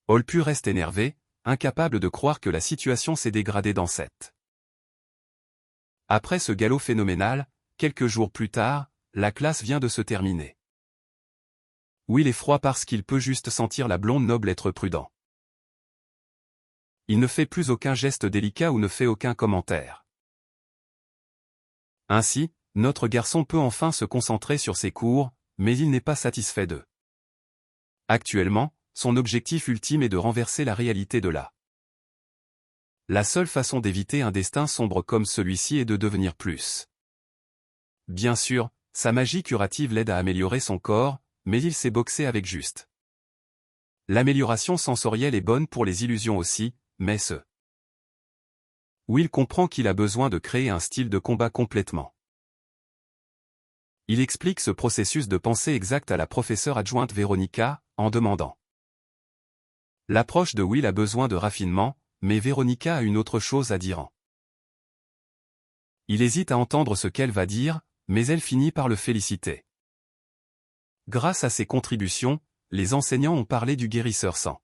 Olpu reste énervé, incapable de croire que la situation s'est dégradée dans cette. Après ce galop phénoménal, quelques jours plus tard, la classe vient de se terminer. Will est froid parce qu'il peut juste sentir la blonde noble être prudent. Il ne fait plus aucun geste délicat ou ne fait aucun commentaire. Ainsi, notre garçon peut enfin se concentrer sur ses cours, mais il n'est pas satisfait d'eux. Actuellement, son objectif ultime est de renverser la réalité de la. La seule façon d'éviter un destin sombre comme celui-ci est de devenir plus. Bien sûr, sa magie curative l'aide à améliorer son corps, mais il sait boxer avec juste. L'amélioration sensorielle est bonne pour les illusions aussi, mais ce. Will comprend qu'il a besoin de créer un style de combat complètement. Il explique ce processus de pensée exact à la professeure adjointe Veronica, en demandant. L'approche de Will a besoin de raffinement, mais Veronica a une autre chose à dire. Il hésite à entendre ce qu'elle va dire, mais elle finit par le féliciter. Grâce à ses contributions, les enseignants ont parlé du guérisseur sang.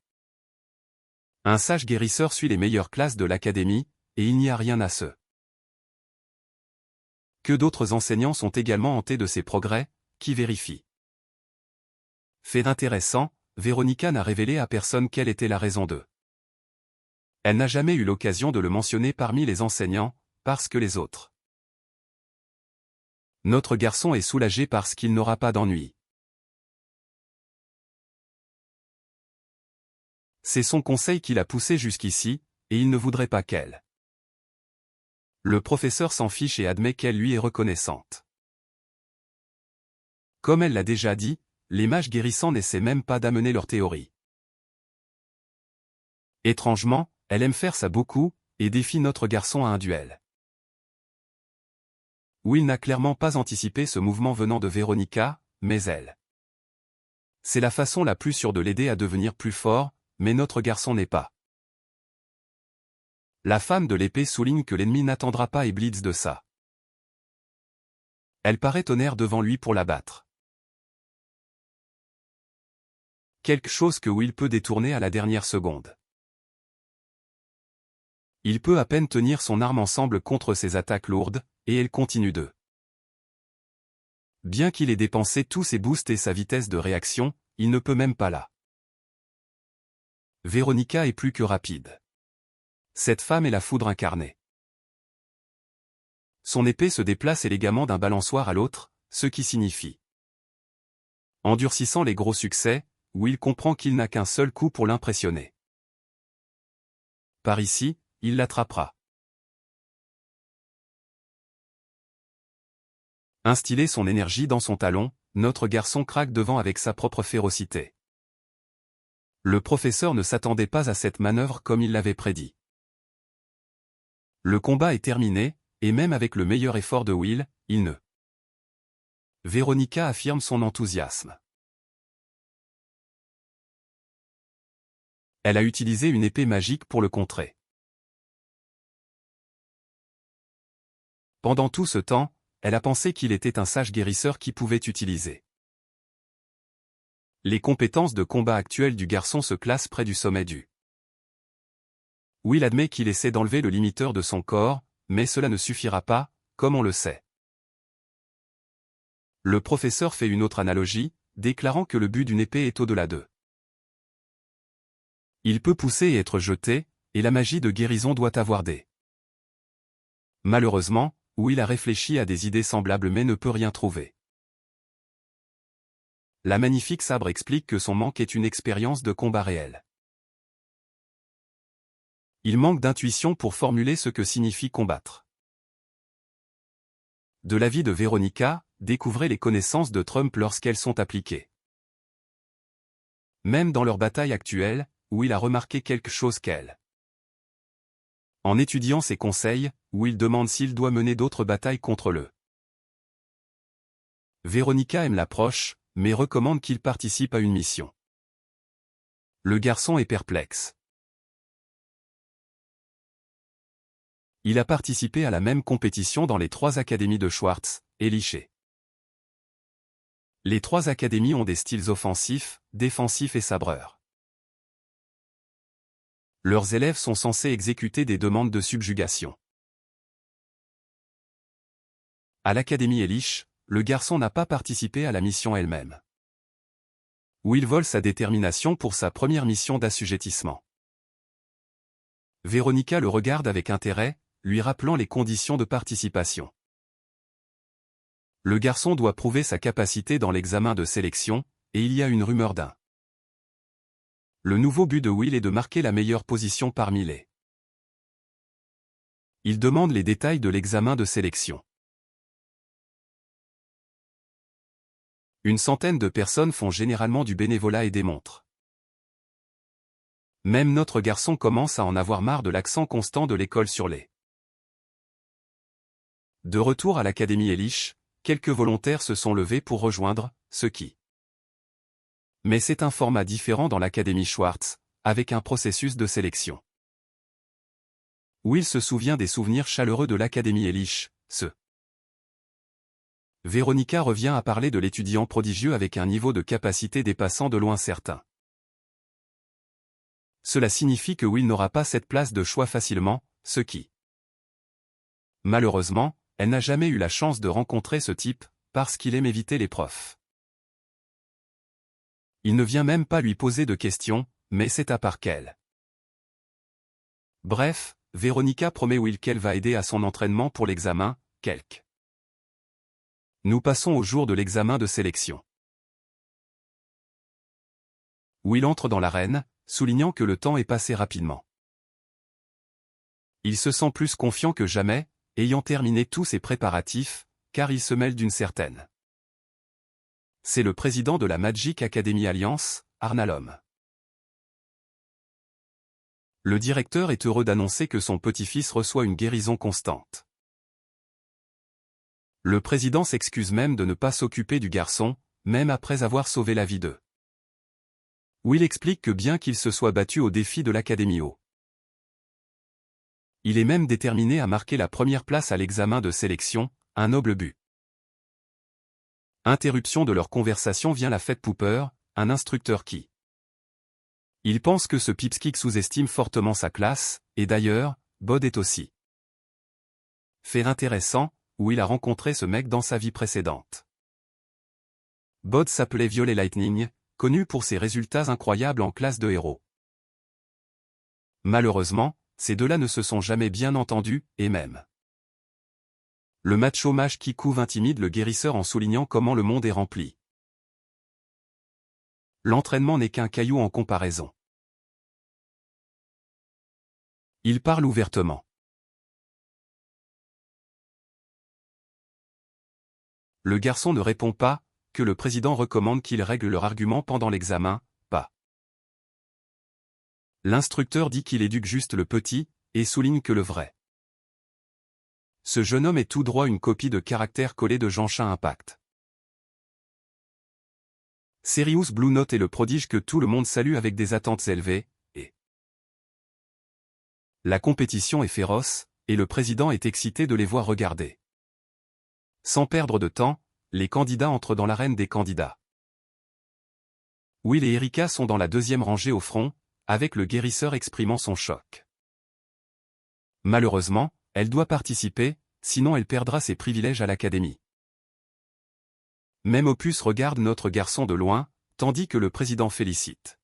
Un sage guérisseur suit les meilleures classes de l'académie, et il n'y a rien à ce que d'autres enseignants sont également hantés de ses progrès, qui vérifient. Fait intéressant, Veronica n'a révélé à personne quelle était la raison de. Elle n'a jamais eu l'occasion de le mentionner parmi les enseignants, parce que les autres. Notre garçon est soulagé parce qu'il n'aura pas d'ennui. C'est son conseil qui l'a poussé jusqu'ici, et il ne voudrait pas qu'elle. Le professeur s'en fiche et admet qu'elle lui est reconnaissante. Comme elle l'a déjà dit, les mages guérissants n'essaient même pas d'amener leur théorie. Étrangement, elle aime faire ça beaucoup, et défie notre garçon à un duel. Will n'a clairement pas anticipé ce mouvement venant de Veronica, mais elle. C'est la façon la plus sûre de l'aider à devenir plus fort, mais notre garçon n'est pas. La femme de l'épée souligne que l'ennemi n'attendra pas et blitz de ça. Elle paraît tonnerre devant lui pour l'abattre. Quelque chose que Will peut détourner à la dernière seconde. Il peut à peine tenir son arme ensemble contre ses attaques lourdes, et elle continue de. Bien qu'il ait dépensé tous ses boosts et sa vitesse de réaction, il ne peut même pas là. Veronica est plus que rapide. Cette femme est la foudre incarnée. Son épée se déplace élégamment d'un balançoire à l'autre, ce qui signifie. Endurcissant les gros succès, Will comprend qu'il n'a qu'un seul coup pour l'impressionner. Par ici, il l'attrapera. Instiller son énergie dans son talon, notre garçon craque devant avec sa propre férocité. Le professeur ne s'attendait pas à cette manœuvre comme il l'avait prédit. Le combat est terminé, et même avec le meilleur effort de Will, il ne. Veronica affirme son enthousiasme. Elle a utilisé une épée magique pour le contrer. Pendant tout ce temps, elle a pensé qu'il était un sage guérisseur qui pouvait utiliser. Les compétences de combat actuelles du garçon se classent près du sommet du. Will admet qu'il essaie d'enlever le limiteur de son corps, mais cela ne suffira pas, comme on le sait. Le professeur fait une autre analogie, déclarant que le but d'une épée est au-delà d'eux. Il peut pousser et être jeté, et la magie de guérison doit avoir des. Malheureusement, Will a réfléchi à des idées semblables mais ne peut rien trouver. La magnifique sabre explique que son manque est une expérience de combat réel. Il manque d'intuition pour formuler ce que signifie combattre. De l'avis de Veronica, découvrez les connaissances de Trump lorsqu'elles sont appliquées. Même dans leur bataille actuelle, Will a remarqué quelque chose qu'elle. En étudiant ses conseils, Will demande s'il doit mener d'autres batailles contre le. Veronica aime l'approche, mais recommande qu'il participe à une mission. Le garçon est perplexe. Il a participé à la même compétition dans les 3 académies de Schwartz, et Liché. Les 3 académies ont des styles offensifs, défensifs et sabreurs. Leurs élèves sont censés exécuter des demandes de subjugation. À l'Académie Elish, le garçon n'a pas participé à la mission elle-même. Will vole sa détermination pour sa première mission d'assujettissement. Veronica le regarde avec intérêt, lui rappelant les conditions de participation. Le garçon doit prouver sa capacité dans l'examen de sélection, et il y a une rumeur d'un. Le nouveau but de Will est de marquer la meilleure position parmi les. Il demande les détails de l'examen de sélection. Une centaine de personnes font généralement du bénévolat et démontrent. Même notre garçon commence à en avoir marre de l'accent constant de l'école sur les. De retour à l'Académie Elish, quelques volontaires se sont levés pour rejoindre, ce qui. Mais c'est un format différent dans l'Académie Schwartz, avec un processus de sélection. Will se souvient des souvenirs chaleureux de l'Académie Eilish, Véronica revient à parler de l'étudiant prodigieux avec un niveau de capacité dépassant de loin certains. Cela signifie que Will n'aura pas cette place de choix facilement, ce qui. Malheureusement, elle n'a jamais eu la chance de rencontrer ce type, parce qu'il aime éviter les profs. Il ne vient même pas lui poser de questions, mais c'est à part qu'elle. Bref, Véronica promet Will qu'elle va aider à son entraînement pour l'examen, Nous passons au jour de l'examen de sélection. Will entre dans l'arène, soulignant que le temps est passé rapidement. Il se sent plus confiant que jamais, ayant terminé tous ses préparatifs, car il se mêle d'une certaine. C'est le président de la Magic Academy Alliance, Arnalom. Le directeur est heureux d'annoncer que son petit-fils reçoit une guérison constante. Le président s'excuse même de ne pas s'occuper du garçon, même après avoir sauvé la vie d'eux. Will explique que bien qu'il se soit battu au défi de l'Académie O, il est même déterminé à marquer la première place à l'examen de sélection, un noble but. Interruption de leur conversation vient la fête Pooper, un instructeur qui. Il pense que ce pipsqueak sous-estime fortement sa classe, et d'ailleurs, Bod est aussi. Fait intéressant, où il a rencontré ce mec dans sa vie précédente. Bod s'appelait Violet Lightning, connu pour ses résultats incroyables en classe de héros. Malheureusement, ces deux-là ne se sont jamais bien entendus, et même. Le macho mage Kikou intimide le guérisseur en soulignant comment le monde est rempli. L'entraînement n'est qu'un caillou en comparaison. Il parle ouvertement. Le garçon ne répond pas, que le président recommande qu'ils règlent leur argument pendant l'examen, pas. L'instructeur dit qu'il éduque juste le petit, et souligne que le vrai. Ce jeune homme est tout droit une copie de caractère collé de Genshin Impact. Sirius Blue Note est le prodige que tout le monde salue avec des attentes élevées, et la compétition est féroce, et le président est excité de les voir regarder. Sans perdre de temps, les candidats entrent dans l'arène des candidats. Will et Erika sont dans la deuxième rangée au front, avec le guérisseur exprimant son choc. Malheureusement, elle doit participer, sinon elle perdra ses privilèges à l'académie. Même Opus regarde notre garçon de loin, tandis que le président félicite.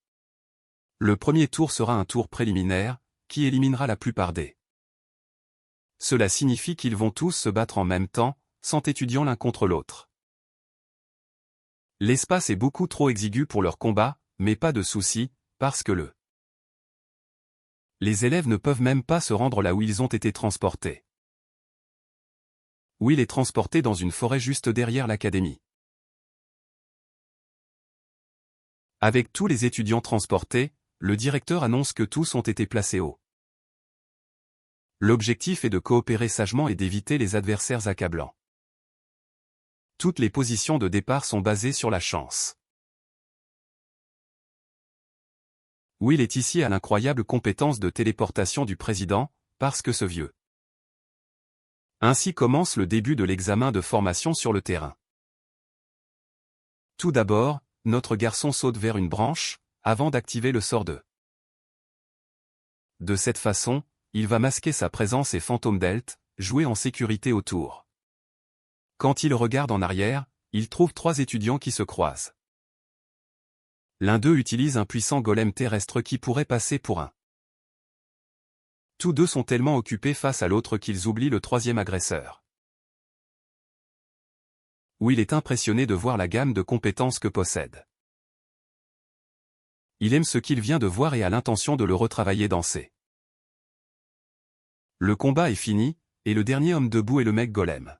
Le premier tour sera un tour préliminaire, qui éliminera la plupart des. Cela signifie qu'ils vont tous se battre en même temps, sans étudiant l'un contre l'autre. L'espace est beaucoup trop exigu pour leur combat, mais pas de souci, parce que les élèves ne peuvent même pas se rendre là où ils ont été transportés. Will est transporté dans une forêt juste derrière l'académie. Avec tous les étudiants transportés, le directeur annonce que tous ont été placés haut. L'objectif est de coopérer sagement et d'éviter les adversaires accablants. Toutes les positions de départ sont basées sur la chance. Will est ici à l'incroyable compétence de téléportation du président, parce que ce vieux. Ainsi commence le début de l'examen de formation sur le terrain. Tout d'abord, notre garçon saute vers une branche, avant d'activer le sort de. De cette façon, il va masquer sa présence et Phantom Delt, jouer en sécurité autour. Quand il regarde en arrière, il trouve 3 étudiants qui se croisent. L'un d'eux utilise un puissant golem terrestre qui pourrait passer pour un. Tous deux sont tellement occupés face à l'autre qu'ils oublient le 3e agresseur. Will est impressionné de voir la gamme de compétences que possède. Il aime ce qu'il vient de voir et a l'intention de le retravailler dans ses. Le combat est fini, et le dernier homme debout est le mec golem.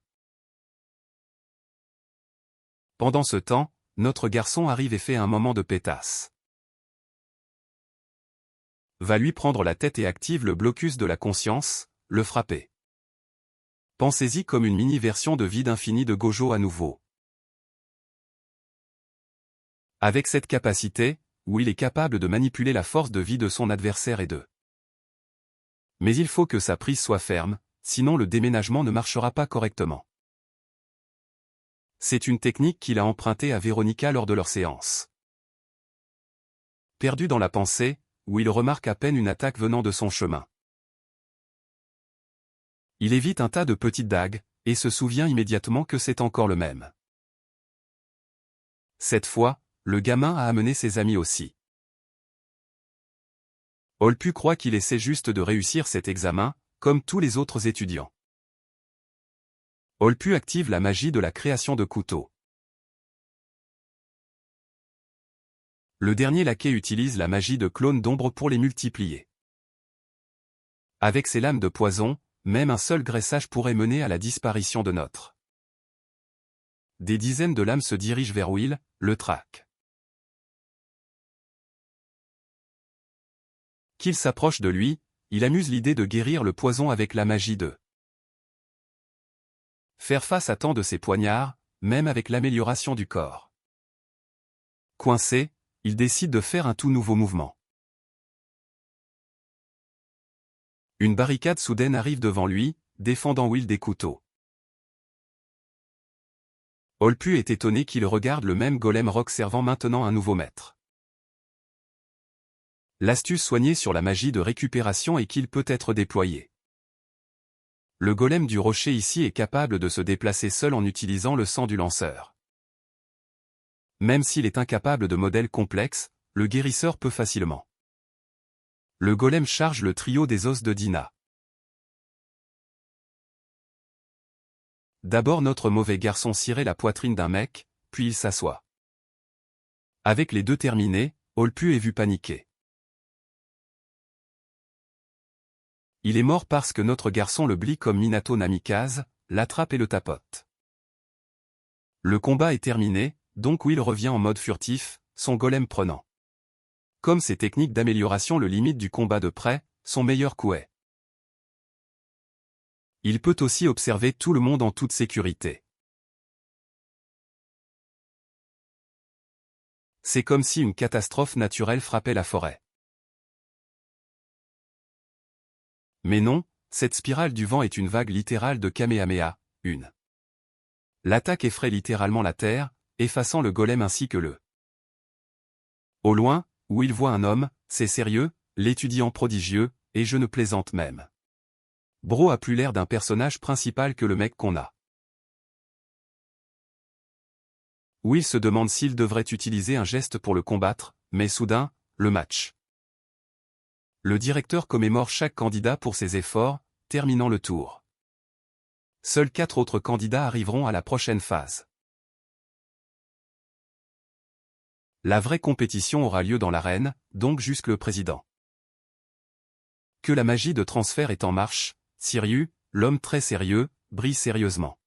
Pendant ce temps, notre garçon arrive et fait un moment de pétasse. Va lui prendre la tête et active le blocus de la conscience, le frapper. Pensez-y comme une mini-version de vide infini de Gojo à nouveau. Avec cette capacité, où il est capable de manipuler la force de vie de son adversaire et de. Mais il faut que sa prise soit ferme, sinon le déménagement ne marchera pas correctement. C'est une technique qu'il a empruntée à Veronica lors de leur séance. Perdu dans la pensée, où il remarque à peine une attaque venant de son chemin. Il évite un tas de petites dagues, et se souvient immédiatement que c'est encore le même. Cette fois, le gamin a amené ses amis aussi. Olpu croit qu'il essaie juste de réussir cet examen, comme tous les autres étudiants. Olpu active la magie de la création de couteaux. Le dernier laquais utilise la magie de clone d'ombre pour les multiplier. Avec ses lames de poison, même un seul graissage pourrait mener à la disparition de notre. Des dizaines de lames se dirigent vers Will, le traque. Qu'il s'approche de lui, il amuse l'idée de guérir le poison avec la magie de. Faire face à tant de ces poignards, même avec l'amélioration du corps. Coincé, il décide de faire un tout nouveau mouvement. Une barricade soudaine arrive devant lui, défendant Will des couteaux. Olpu est étonné qu'il regarde le même golem roc servant maintenant un nouveau maître. L'astuce soignée sur la magie de récupération est qu'il peut être déployé. Le golem du rocher ici est capable de se déplacer seul en utilisant le sang du lanceur. Même s'il est incapable de modèles complexes, le guérisseur peut facilement. Le golem charge le trio des os de Dina. D'abord notre mauvais garçon cirait la poitrine d'un mec, puis il s'assoit. Avec les deux terminés, Olpu est vu paniquer. Il est mort parce que notre garçon le blie comme Minato Namikaze, l'attrape et le tapote. Le combat est terminé, donc Will revient en mode furtif, son golem prenant. Comme ses techniques d'amélioration le limitent du combat de près, son meilleur coup est. Il peut aussi observer tout le monde en toute sécurité. C'est comme si une catastrophe naturelle frappait la forêt. Mais non, cette spirale du vent est une vague littérale de Kamehameha, une. L'attaque effraie littéralement la terre, effaçant le golem ainsi que le. Au loin, où il voit un homme, c'est sérieux, l'étudiant prodigieux, et je ne plaisante même. Bro a plus l'air d'un personnage principal que le mec qu'on a. Will se demande s'il devrait utiliser un geste pour le combattre, mais soudain, le match. Le directeur commémore chaque candidat pour ses efforts, terminant le tour. Seuls 4 autres candidats arriveront à la prochaine phase. La vraie compétition aura lieu dans l'arène, donc jusque le président. Que la magie de transfert est en marche, Sirius, l'homme très sérieux, brille sérieusement.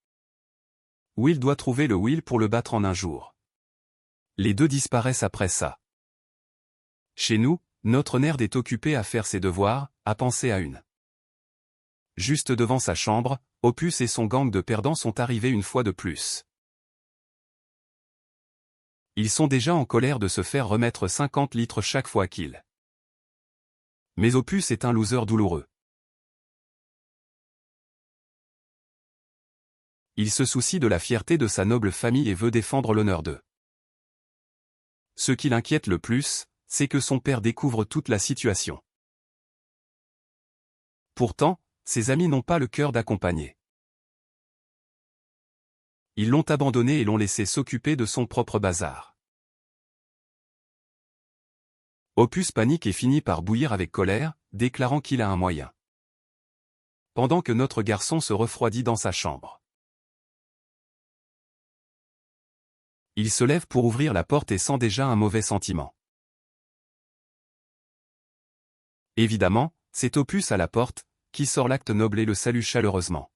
Will doit trouver le Will pour le battre en un jour. Les deux disparaissent après ça. Chez nous, notre nerd est occupé à faire ses devoirs, à penser à une. Juste devant sa chambre, Opus et son gang de perdants sont arrivés une fois de plus. Ils sont déjà en colère de se faire remettre 50 litres chaque fois qu'ils. Mais Opus est un loser douloureux. Il se soucie de la fierté de sa noble famille et veut défendre l'honneur d'eux. Ce qui l'inquiète le plus, c'est que son père découvre toute la situation. Pourtant, ses amis n'ont pas le cœur d'accompagner. Ils l'ont abandonné et l'ont laissé s'occuper de son propre bazar. Opus panique et finit par bouillir avec colère, déclarant qu'il a un moyen. Pendant que notre garçon se refroidit dans sa chambre. Il se lève pour ouvrir la porte et sent déjà un mauvais sentiment. Évidemment, c'est Opus à la porte, qui sort l'acte noble et le salue chaleureusement.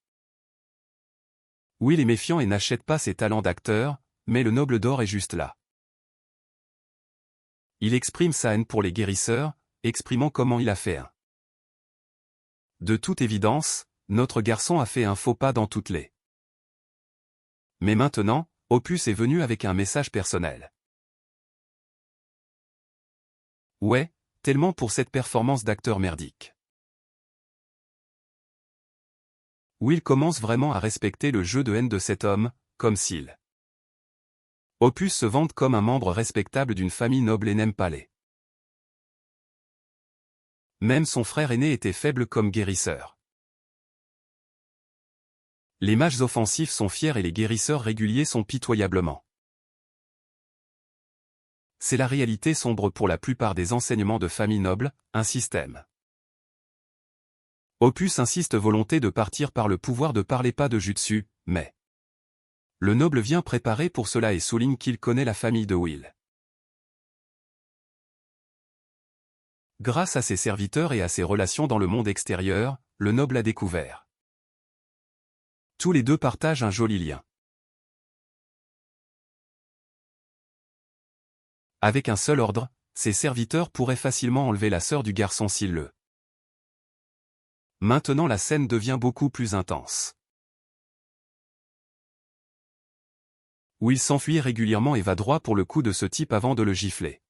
Will est méfiant et n'achète pas ses talents d'acteur, mais le noble d'or est juste là. Il exprime sa haine pour les guérisseurs, exprimant comment il a fait un. De toute évidence, notre garçon a fait un faux pas dans toutes les. Mais maintenant, Opus est venu avec un message personnel. Ouais, tellement pour cette performance d'acteur merdique. Will commence vraiment à respecter le jeu de haine de cet homme, comme s'il Opus se vante comme un membre respectable d'une famille noble et n'aime pas les. Même son frère aîné était faible comme guérisseur. Les mages offensifs sont fiers et les guérisseurs réguliers sont pitoyablement. C'est la réalité sombre pour la plupart des enseignements de famille noble, un système. Opus insiste volonté de partir par le pouvoir de parler pas de jutsu, mais le noble vient préparé pour cela et souligne qu'il connaît la famille de Will. Grâce à ses serviteurs et à ses relations dans le monde extérieur, le noble a découvert. Tous les deux partagent un joli lien. Avec un seul ordre, ses serviteurs pourraient facilement enlever la sœur du garçon s'ils le. Maintenant la scène devient beaucoup plus intense. Will s'enfuit régulièrement et va droit pour le coup de ce type avant de le gifler.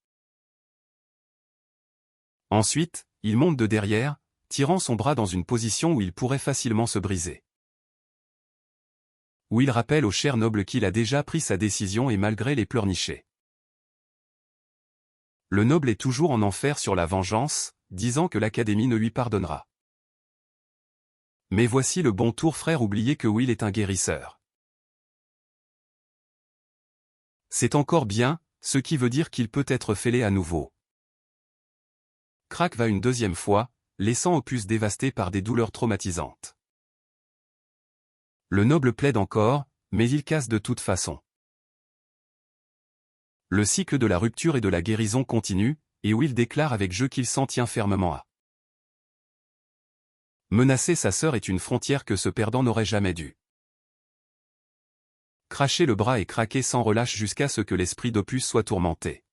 Ensuite, il monte de derrière, tirant son bras dans une position où il pourrait facilement se briser. Will rappelle au cher noble qu'il a déjà pris sa décision et malgré les pleurnichés. Le noble est toujours en enfer sur la vengeance, disant que l'Académie ne lui pardonnera. Mais voici le bon tour frère oublié que Will est un guérisseur. C'est encore bien, ce qui veut dire qu'il peut être fêlé à nouveau. Crack va une deuxième fois, laissant Opus dévasté par des douleurs traumatisantes. Le noble plaide encore, mais il casse de toute façon. Le cycle de la rupture et de la guérison continue, et Will déclare avec jeu qu'il s'en tient fermement à. Menacer sa sœur est une frontière que ce perdant n'aurait jamais dû. Cracher le bras et craquer sans relâche jusqu'à ce que l'esprit d'Opus soit tourmenté.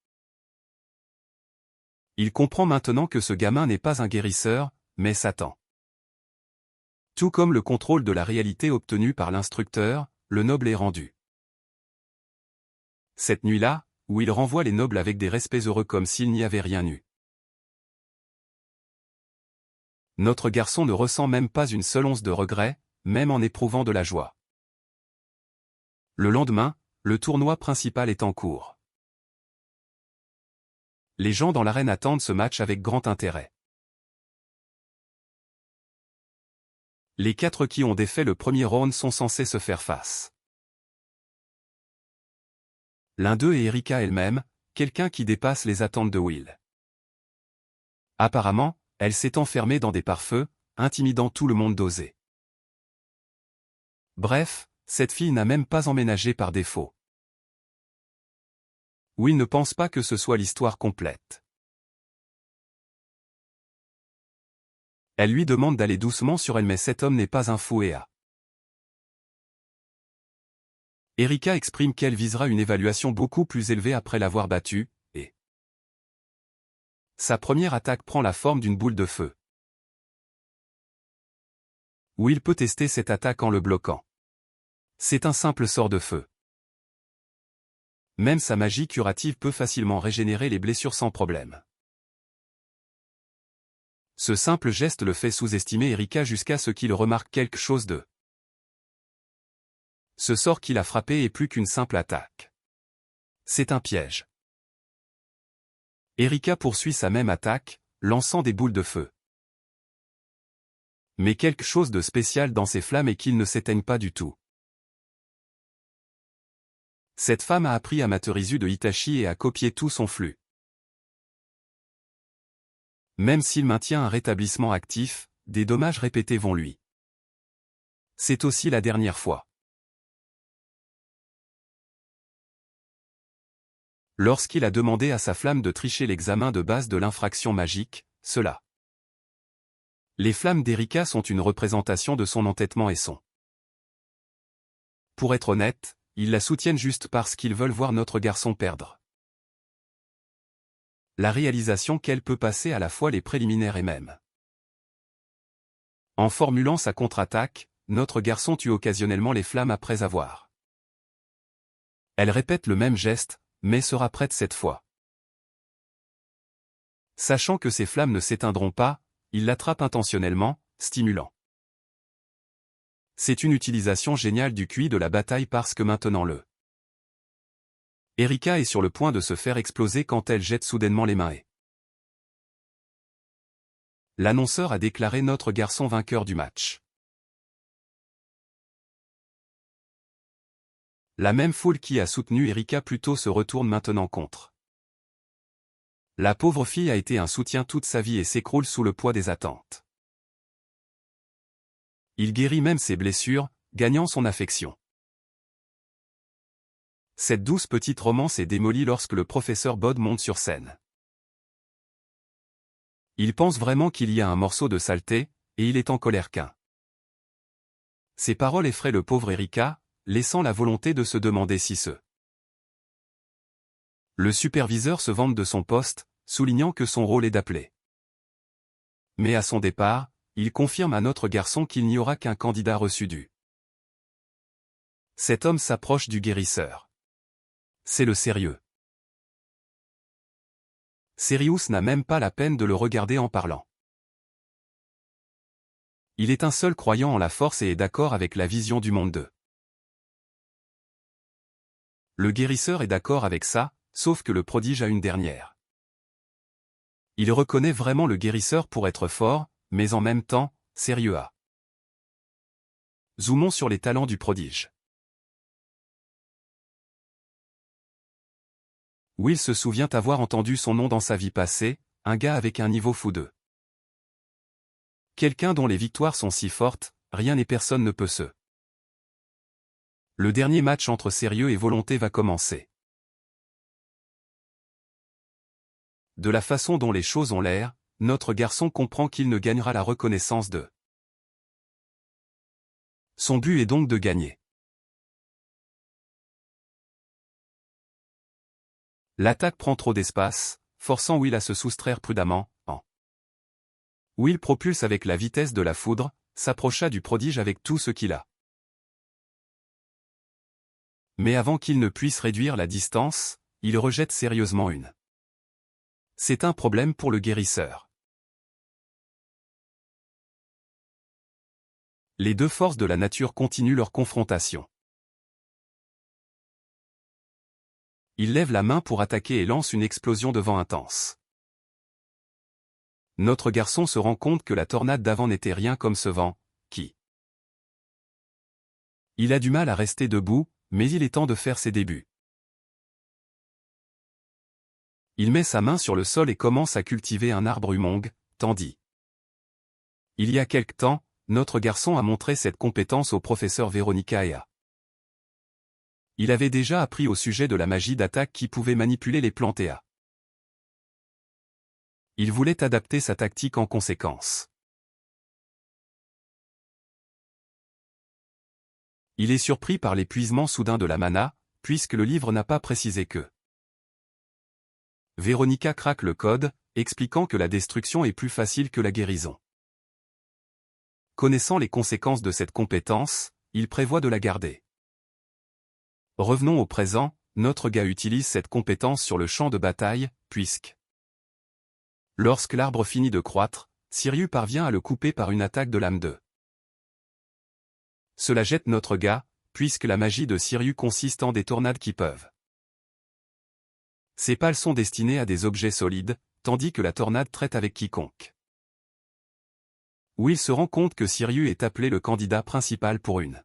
Il comprend maintenant que ce gamin n'est pas un guérisseur, mais Satan. Tout comme le contrôle de la réalité obtenu par l'instructeur, le noble est rendu. Cette nuit-là, où il renvoie les nobles avec des respects heureux comme s'il n'y avait rien eu. Notre garçon ne ressent même pas une seule once de regret, même en éprouvant de la joie. Le lendemain, le tournoi principal est en cours. Les gens dans l'arène attendent ce match avec grand intérêt. Les 4 qui ont défait le premier round sont censés se faire face. L'un d'eux est Erika elle-même, quelqu'un qui dépasse les attentes de Will. Apparemment, elle s'est enfermée dans des pare-feux, intimidant tout le monde d'oser. Bref, cette fille n'a même pas emménagé par défaut. Will ne pense pas que ce soit l'histoire complète. Elle lui demande d'aller doucement sur elle mais cet homme n'est pas un fou et a. Erika exprime qu'elle visera une évaluation beaucoup plus élevée après l'avoir battu, et sa première attaque prend la forme d'une boule de feu. Will peut tester cette attaque en le bloquant. C'est un simple sort de feu. Même sa magie curative peut facilement régénérer les blessures sans problème. Ce simple geste le fait sous-estimer Erika jusqu'à ce qu'il remarque quelque chose de. Ce sort qui l'a frappé est plus qu'une simple attaque. C'est un piège. Erika poursuit sa même attaque, lançant des boules de feu. Mais quelque chose de spécial dans ces flammes est qu'ils ne s'éteignent pas du tout. Cette femme a appris à Matarizu de Itachi et a copié tout son flux. Même s'il maintient un rétablissement actif, des dommages répétés vont lui. C'est aussi la dernière fois. Lorsqu'il a demandé à sa flamme de tricher l'examen de base de l'infraction magique, cela. Les flammes d'Erika sont une représentation de son entêtement et son. Pour être honnête, ils la soutiennent juste parce qu'ils veulent voir notre garçon perdre. La réalisation qu'elle peut passer à la fois les préliminaires et même. En formulant sa contre-attaque, notre garçon tue occasionnellement les flammes après avoir. Elle répète le même geste, mais sera prête cette fois. Sachant que ces flammes ne s'éteindront pas, il l'attrape intentionnellement, stimulant. C'est une utilisation géniale du QI de la bataille parce que maintenant Erika est sur le point de se faire exploser quand elle jette soudainement les mains et l'annonceur a déclaré notre garçon vainqueur du match. La même foule qui a soutenu Erika plus tôt se retourne maintenant contre. La pauvre fille a été un soutien toute sa vie et s'écroule sous le poids des attentes. Il guérit même ses blessures, gagnant son affection. Cette douce petite romance est démolie lorsque le professeur Bode monte sur scène. Il pense vraiment qu'il y a un morceau de saleté, et il est en colère qu'un. Ces paroles effraient le pauvre Erika, laissant la volonté de se demander si le superviseur se vante de son poste, soulignant que son rôle est d'appeler. Mais à son départ, il confirme à notre garçon qu'il n'y aura qu'un candidat reçu du. Cet homme s'approche du guérisseur. C'est le sérieux. Sirius n'a même pas la peine de le regarder en parlant. Il est un seul croyant en la force et est d'accord avec la vision du monde de. Le guérisseur est d'accord avec ça, sauf que le prodige a une dernière. Il reconnaît vraiment le guérisseur pour être fort, mais en même temps, sérieux à. Zoomons sur les talents du prodige. Will se souvient avoir entendu son nom dans sa vie passée, un gars avec un niveau fou de. Quelqu'un dont les victoires sont si fortes, rien et personne ne peut se. Le dernier match entre sérieux et volonté va commencer. De la façon dont les choses ont l'air, notre garçon comprend qu'il ne gagnera la reconnaissance de. Son but est donc de gagner. L'attaque prend trop d'espace, forçant Will à se soustraire prudemment, Will propulse avec la vitesse de la foudre, s'approcha du prodige avec tout ce qu'il a. Mais avant qu'il ne puisse réduire la distance, il rejette sérieusement une. C'est un problème pour le guérisseur. Les deux forces de la nature continuent leur confrontation. Il lève la main pour attaquer et lance une explosion de vent intense. Notre garçon se rend compte que la tornade d'avant n'était rien comme ce vent, qui. Il a du mal à rester debout, mais il est temps de faire ses débuts. Il met sa main sur le sol et commence à cultiver un arbre humongue, tandis. Il y a quelque temps, notre garçon a montré cette compétence au professeur Véronica et a. Il avait déjà appris au sujet de la magie d'attaque qui pouvait manipuler les plantes et a. Il voulait adapter sa tactique en conséquence. Il est surpris par l'épuisement soudain de la mana, puisque le livre n'a pas précisé que. Véronica craque le code, expliquant que la destruction est plus facile que la guérison. Connaissant les conséquences de cette compétence, il prévoit de la garder. Revenons au présent, notre gars utilise cette compétence sur le champ de bataille, puisque. Lorsque l'arbre finit de croître, Sirius parvient à le couper par une attaque de lame 2. Cela jette notre gars, puisque la magie de Sirius consiste en des tornades qui peuvent. Ces pales sont destinées à des objets solides, tandis que la tornade traite avec quiconque. Will se rend compte que Sirius est appelé le candidat principal pour une.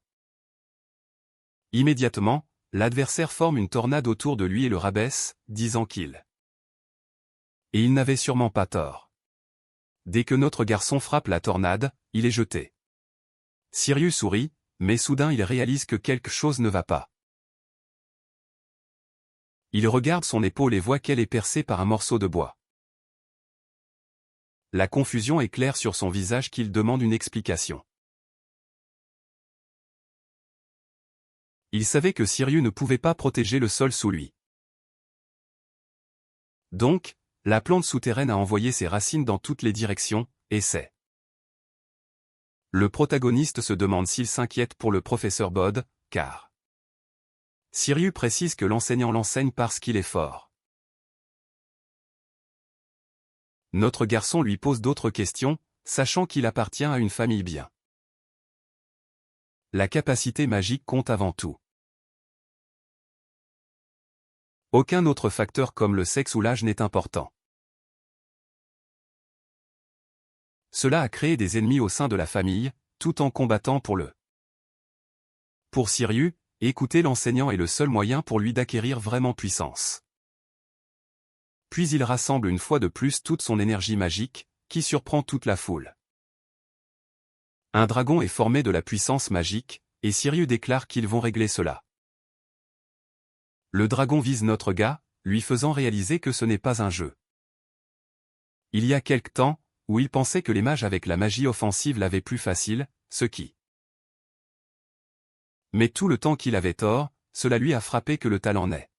Immédiatement, l'adversaire forme une tornade autour de lui et le rabaisse, disant qu'il. Et il n'avait sûrement pas tort. Dès que notre garçon frappe la tornade, il est jeté. Sirius sourit, mais soudain il réalise que quelque chose ne va pas. Il regarde son épaule et voit qu'elle est percée par un morceau de bois. La confusion est claire sur son visage qu'il demande une explication. Il savait que Sirius ne pouvait pas protéger le sol sous lui. Donc, la plante souterraine a envoyé ses racines dans toutes les directions, et c'est. Le protagoniste se demande s'il s'inquiète pour le professeur Bode, car. Sirius précise que l'enseignant l'enseigne parce qu'il est fort. Notre garçon lui pose d'autres questions, sachant qu'il appartient à une famille bien. La capacité magique compte avant tout. Aucun autre facteur comme le sexe ou l'âge n'est important. Cela a créé des ennemis au sein de la famille, tout en combattant pour le. Pour Sirius, écouter l'enseignant est le seul moyen pour lui d'acquérir vraiment puissance. Puis il rassemble une fois de plus toute son énergie magique, qui surprend toute la foule. Un dragon est formé de la puissance magique, et Sirius déclare qu'ils vont régler cela. Le dragon vise notre gars, lui faisant réaliser que ce n'est pas un jeu. Il y a quelque temps, où il pensait que les mages avec la magie offensive l'avaient plus facile, ce qui. Mais tout le temps qu'il avait tort, cela lui a frappé que le talent naît.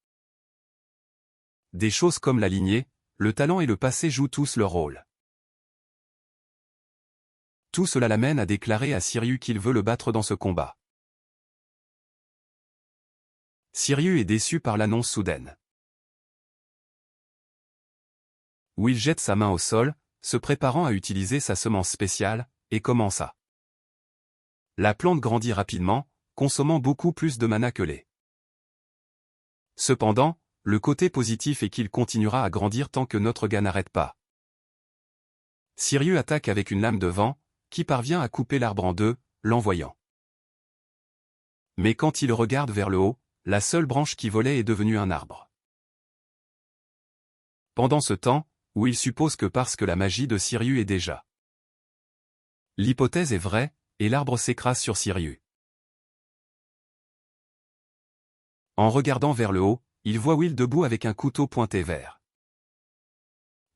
Des choses comme la lignée, le talent et le passé jouent tous leur rôle. Tout cela l'amène à déclarer à Sirius qu'il veut le battre dans ce combat. Sirius est déçu par l'annonce soudaine. Will jette sa main au sol, se préparant à utiliser sa semence spéciale, et commence à. La plante grandit rapidement, consommant beaucoup plus de mana que les. Cependant, le côté positif est qu'il continuera à grandir tant que notre gars n'arrête pas. Sirius attaque avec une lame de vent, qui parvient à couper l'arbre en deux, l'envoyant. Mais quand il regarde vers le haut, la seule branche qui volait est devenue un arbre. Pendant ce temps, Will suppose que parce que la magie de Sirius est déjà. L'hypothèse est vraie, et l'arbre s'écrase sur Sirius. En regardant vers le haut, il voit Will debout avec un couteau pointé vers.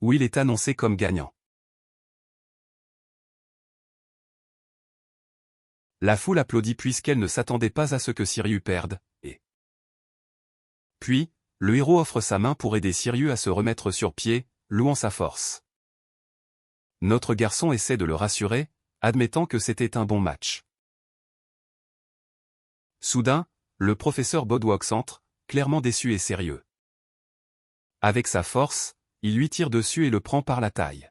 Will est annoncé comme gagnant. La foule applaudit puisqu'elle ne s'attendait pas à ce que Sirius perde, et. Puis, le héros offre sa main pour aider Sirius à se remettre sur pied, louant sa force. Notre garçon essaie de le rassurer, admettant que c'était un bon match. Soudain, le professeur Bodwok entre, clairement déçu et sérieux. Avec sa force, il lui tire dessus et le prend par la taille.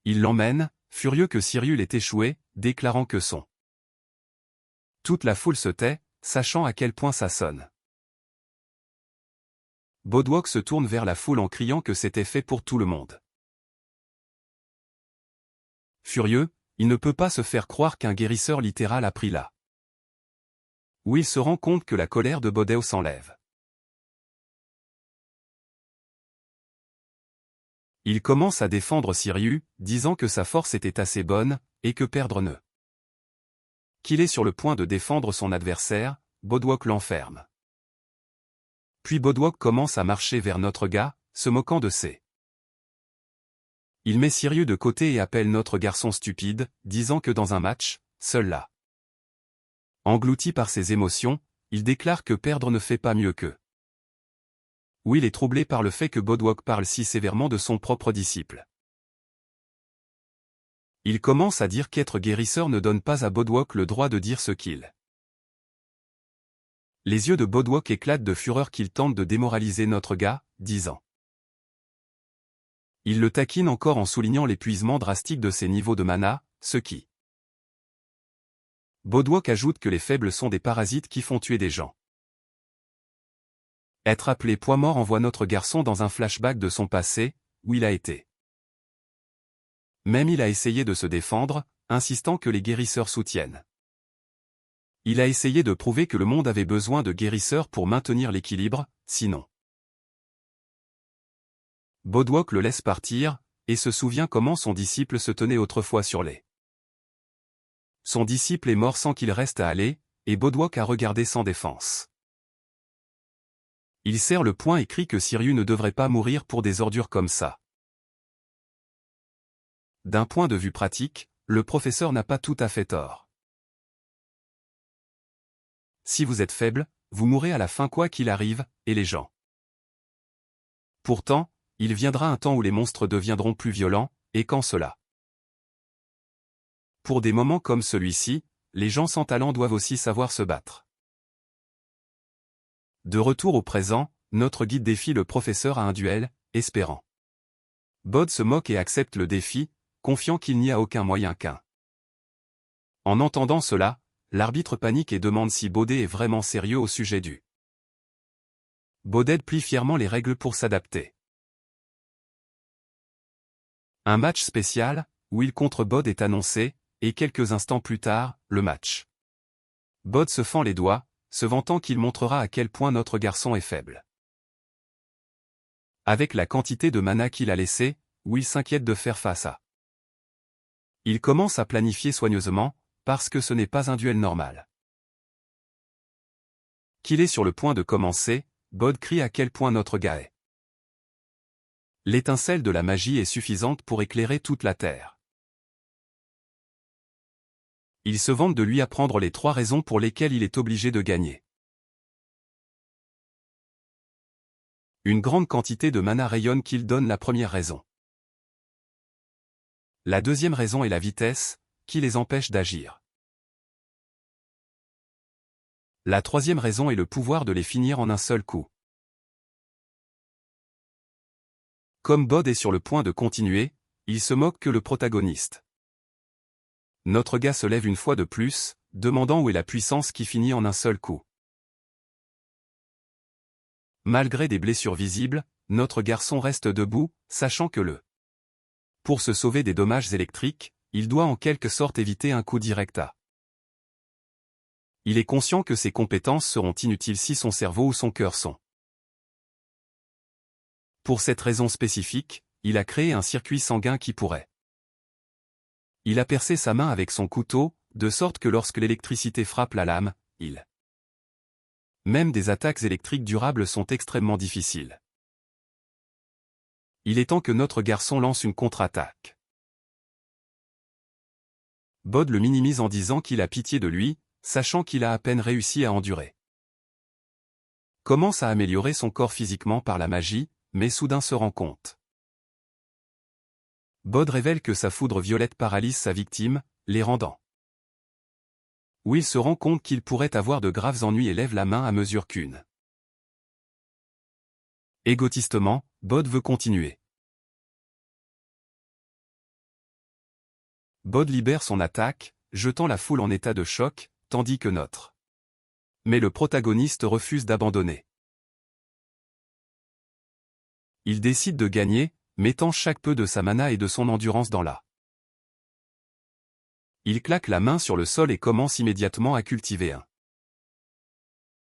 Il l'emmène, furieux que Sirius l'ait échoué, déclarant que son. Toute la foule se tait, sachant à quel point ça sonne. Bodwok se tourne vers la foule en criant que c'était fait pour tout le monde. Furieux, il ne peut pas se faire croire qu'un guérisseur littéral a pris là. Will se rend compte que la colère de Bodwok s'enlève. Il commence à défendre Sirius, disant que sa force était assez bonne, et que perdre ne. Qu'il est sur le point de défendre son adversaire, Bodwok l'enferme. Puis Bodwok commence à marcher vers notre gars, se moquant de ses. Il met Sirius de côté et appelle notre garçon stupide, disant que dans un match, seul là. Englouti par ses émotions, il déclare que perdre ne fait pas mieux que. Will est troublé par le fait que Bodwok parle si sévèrement de son propre disciple. Il commence à dire qu'être guérisseur ne donne pas à Bodwok le droit de dire ce qu'il. Les yeux de Bodwok éclatent de fureur qu'il tente de démoraliser notre gars, disant. Il le taquine encore en soulignant l'épuisement drastique de ses niveaux de mana, ce qui. Bodwok ajoute que les faibles sont des parasites qui font tuer des gens. Être appelé poids mort envoie notre garçon dans un flashback de son passé, où il a été. Même il a essayé de se défendre, insistant que les guérisseurs soutiennent. Il a essayé de prouver que le monde avait besoin de guérisseurs pour maintenir l'équilibre, sinon. Bodwok le laisse partir, et se souvient comment son disciple se tenait autrefois sur les. Son disciple est mort sans qu'il reste à aller, et Bodwok a regardé sans défense. Il serre le poing et crie que Sirius ne devrait pas mourir pour des ordures comme ça. D'un point de vue pratique, le professeur n'a pas tout à fait tort. Si vous êtes faible, vous mourrez à la fin quoi qu'il arrive, et les gens. Pourtant, il viendra un temps où les monstres deviendront plus violents, et quand cela. Pour des moments comme celui-ci, les gens sans talent doivent aussi savoir se battre. De retour au présent, notre guide défie le professeur à un duel, espérant. Bod se moque et accepte le défi, confiant qu'il n'y a aucun moyen qu'un. En entendant cela, l'arbitre panique et demande si Baudet est vraiment sérieux au sujet du. Baudet plie fièrement les règles pour s'adapter. Un match spécial, Will contre Bod est annoncé, et quelques instants plus tard, le match. Bod se fend les doigts, se vantant qu'il montrera à quel point notre garçon est faible. Avec la quantité de mana qu'il a laissé, Will s'inquiète de faire face à. Il commence à planifier soigneusement, parce que ce n'est pas un duel normal. Qu'il est sur le point de commencer, Bod crie à quel point notre gars est. L'étincelle de la magie est suffisante pour éclairer toute la terre. Il se vante de lui apprendre les 3 raisons pour lesquelles il est obligé de gagner. Une grande quantité de mana rayonne qu'il donne la première raison. La deuxième raison est la vitesse, qui les empêche d'agir. La troisième raison est le pouvoir de les finir en un seul coup. Comme Bod est sur le point de continuer, il se moque que le protagoniste. Notre gars se lève une fois de plus, demandant où est la puissance qui finit en un seul coup. Malgré des blessures visibles, notre garçon reste debout, sachant que pour se sauver des dommages électriques, il doit en quelque sorte éviter un coup direct à. Il est conscient que ses compétences seront inutiles si son cerveau ou son cœur sont. Pour cette raison spécifique, il a créé un circuit sanguin qui pourrait. Il a percé sa main avec son couteau, de sorte que lorsque l'électricité frappe la lame, Même des attaques électriques durables sont extrêmement difficiles. Il est temps que notre garçon lance une contre-attaque. Bod le minimise en disant qu'il a pitié de lui, sachant qu'il a à peine réussi à endurer. Commence à améliorer son corps physiquement par la magie, mais soudain se rend compte. Bod révèle que sa foudre violette paralyse sa victime, les rendant. Will se rend compte qu'il pourrait avoir de graves ennuis et lève la main à mesure qu'une. Égotistement, Bod veut continuer. Bod libère son attaque, jetant la foule en état de choc, tandis que notre. Mais le protagoniste refuse d'abandonner. Il décide de gagner, mettant chaque peu de sa mana et de son endurance dans la. Il claque la main sur le sol et commence immédiatement à cultiver un.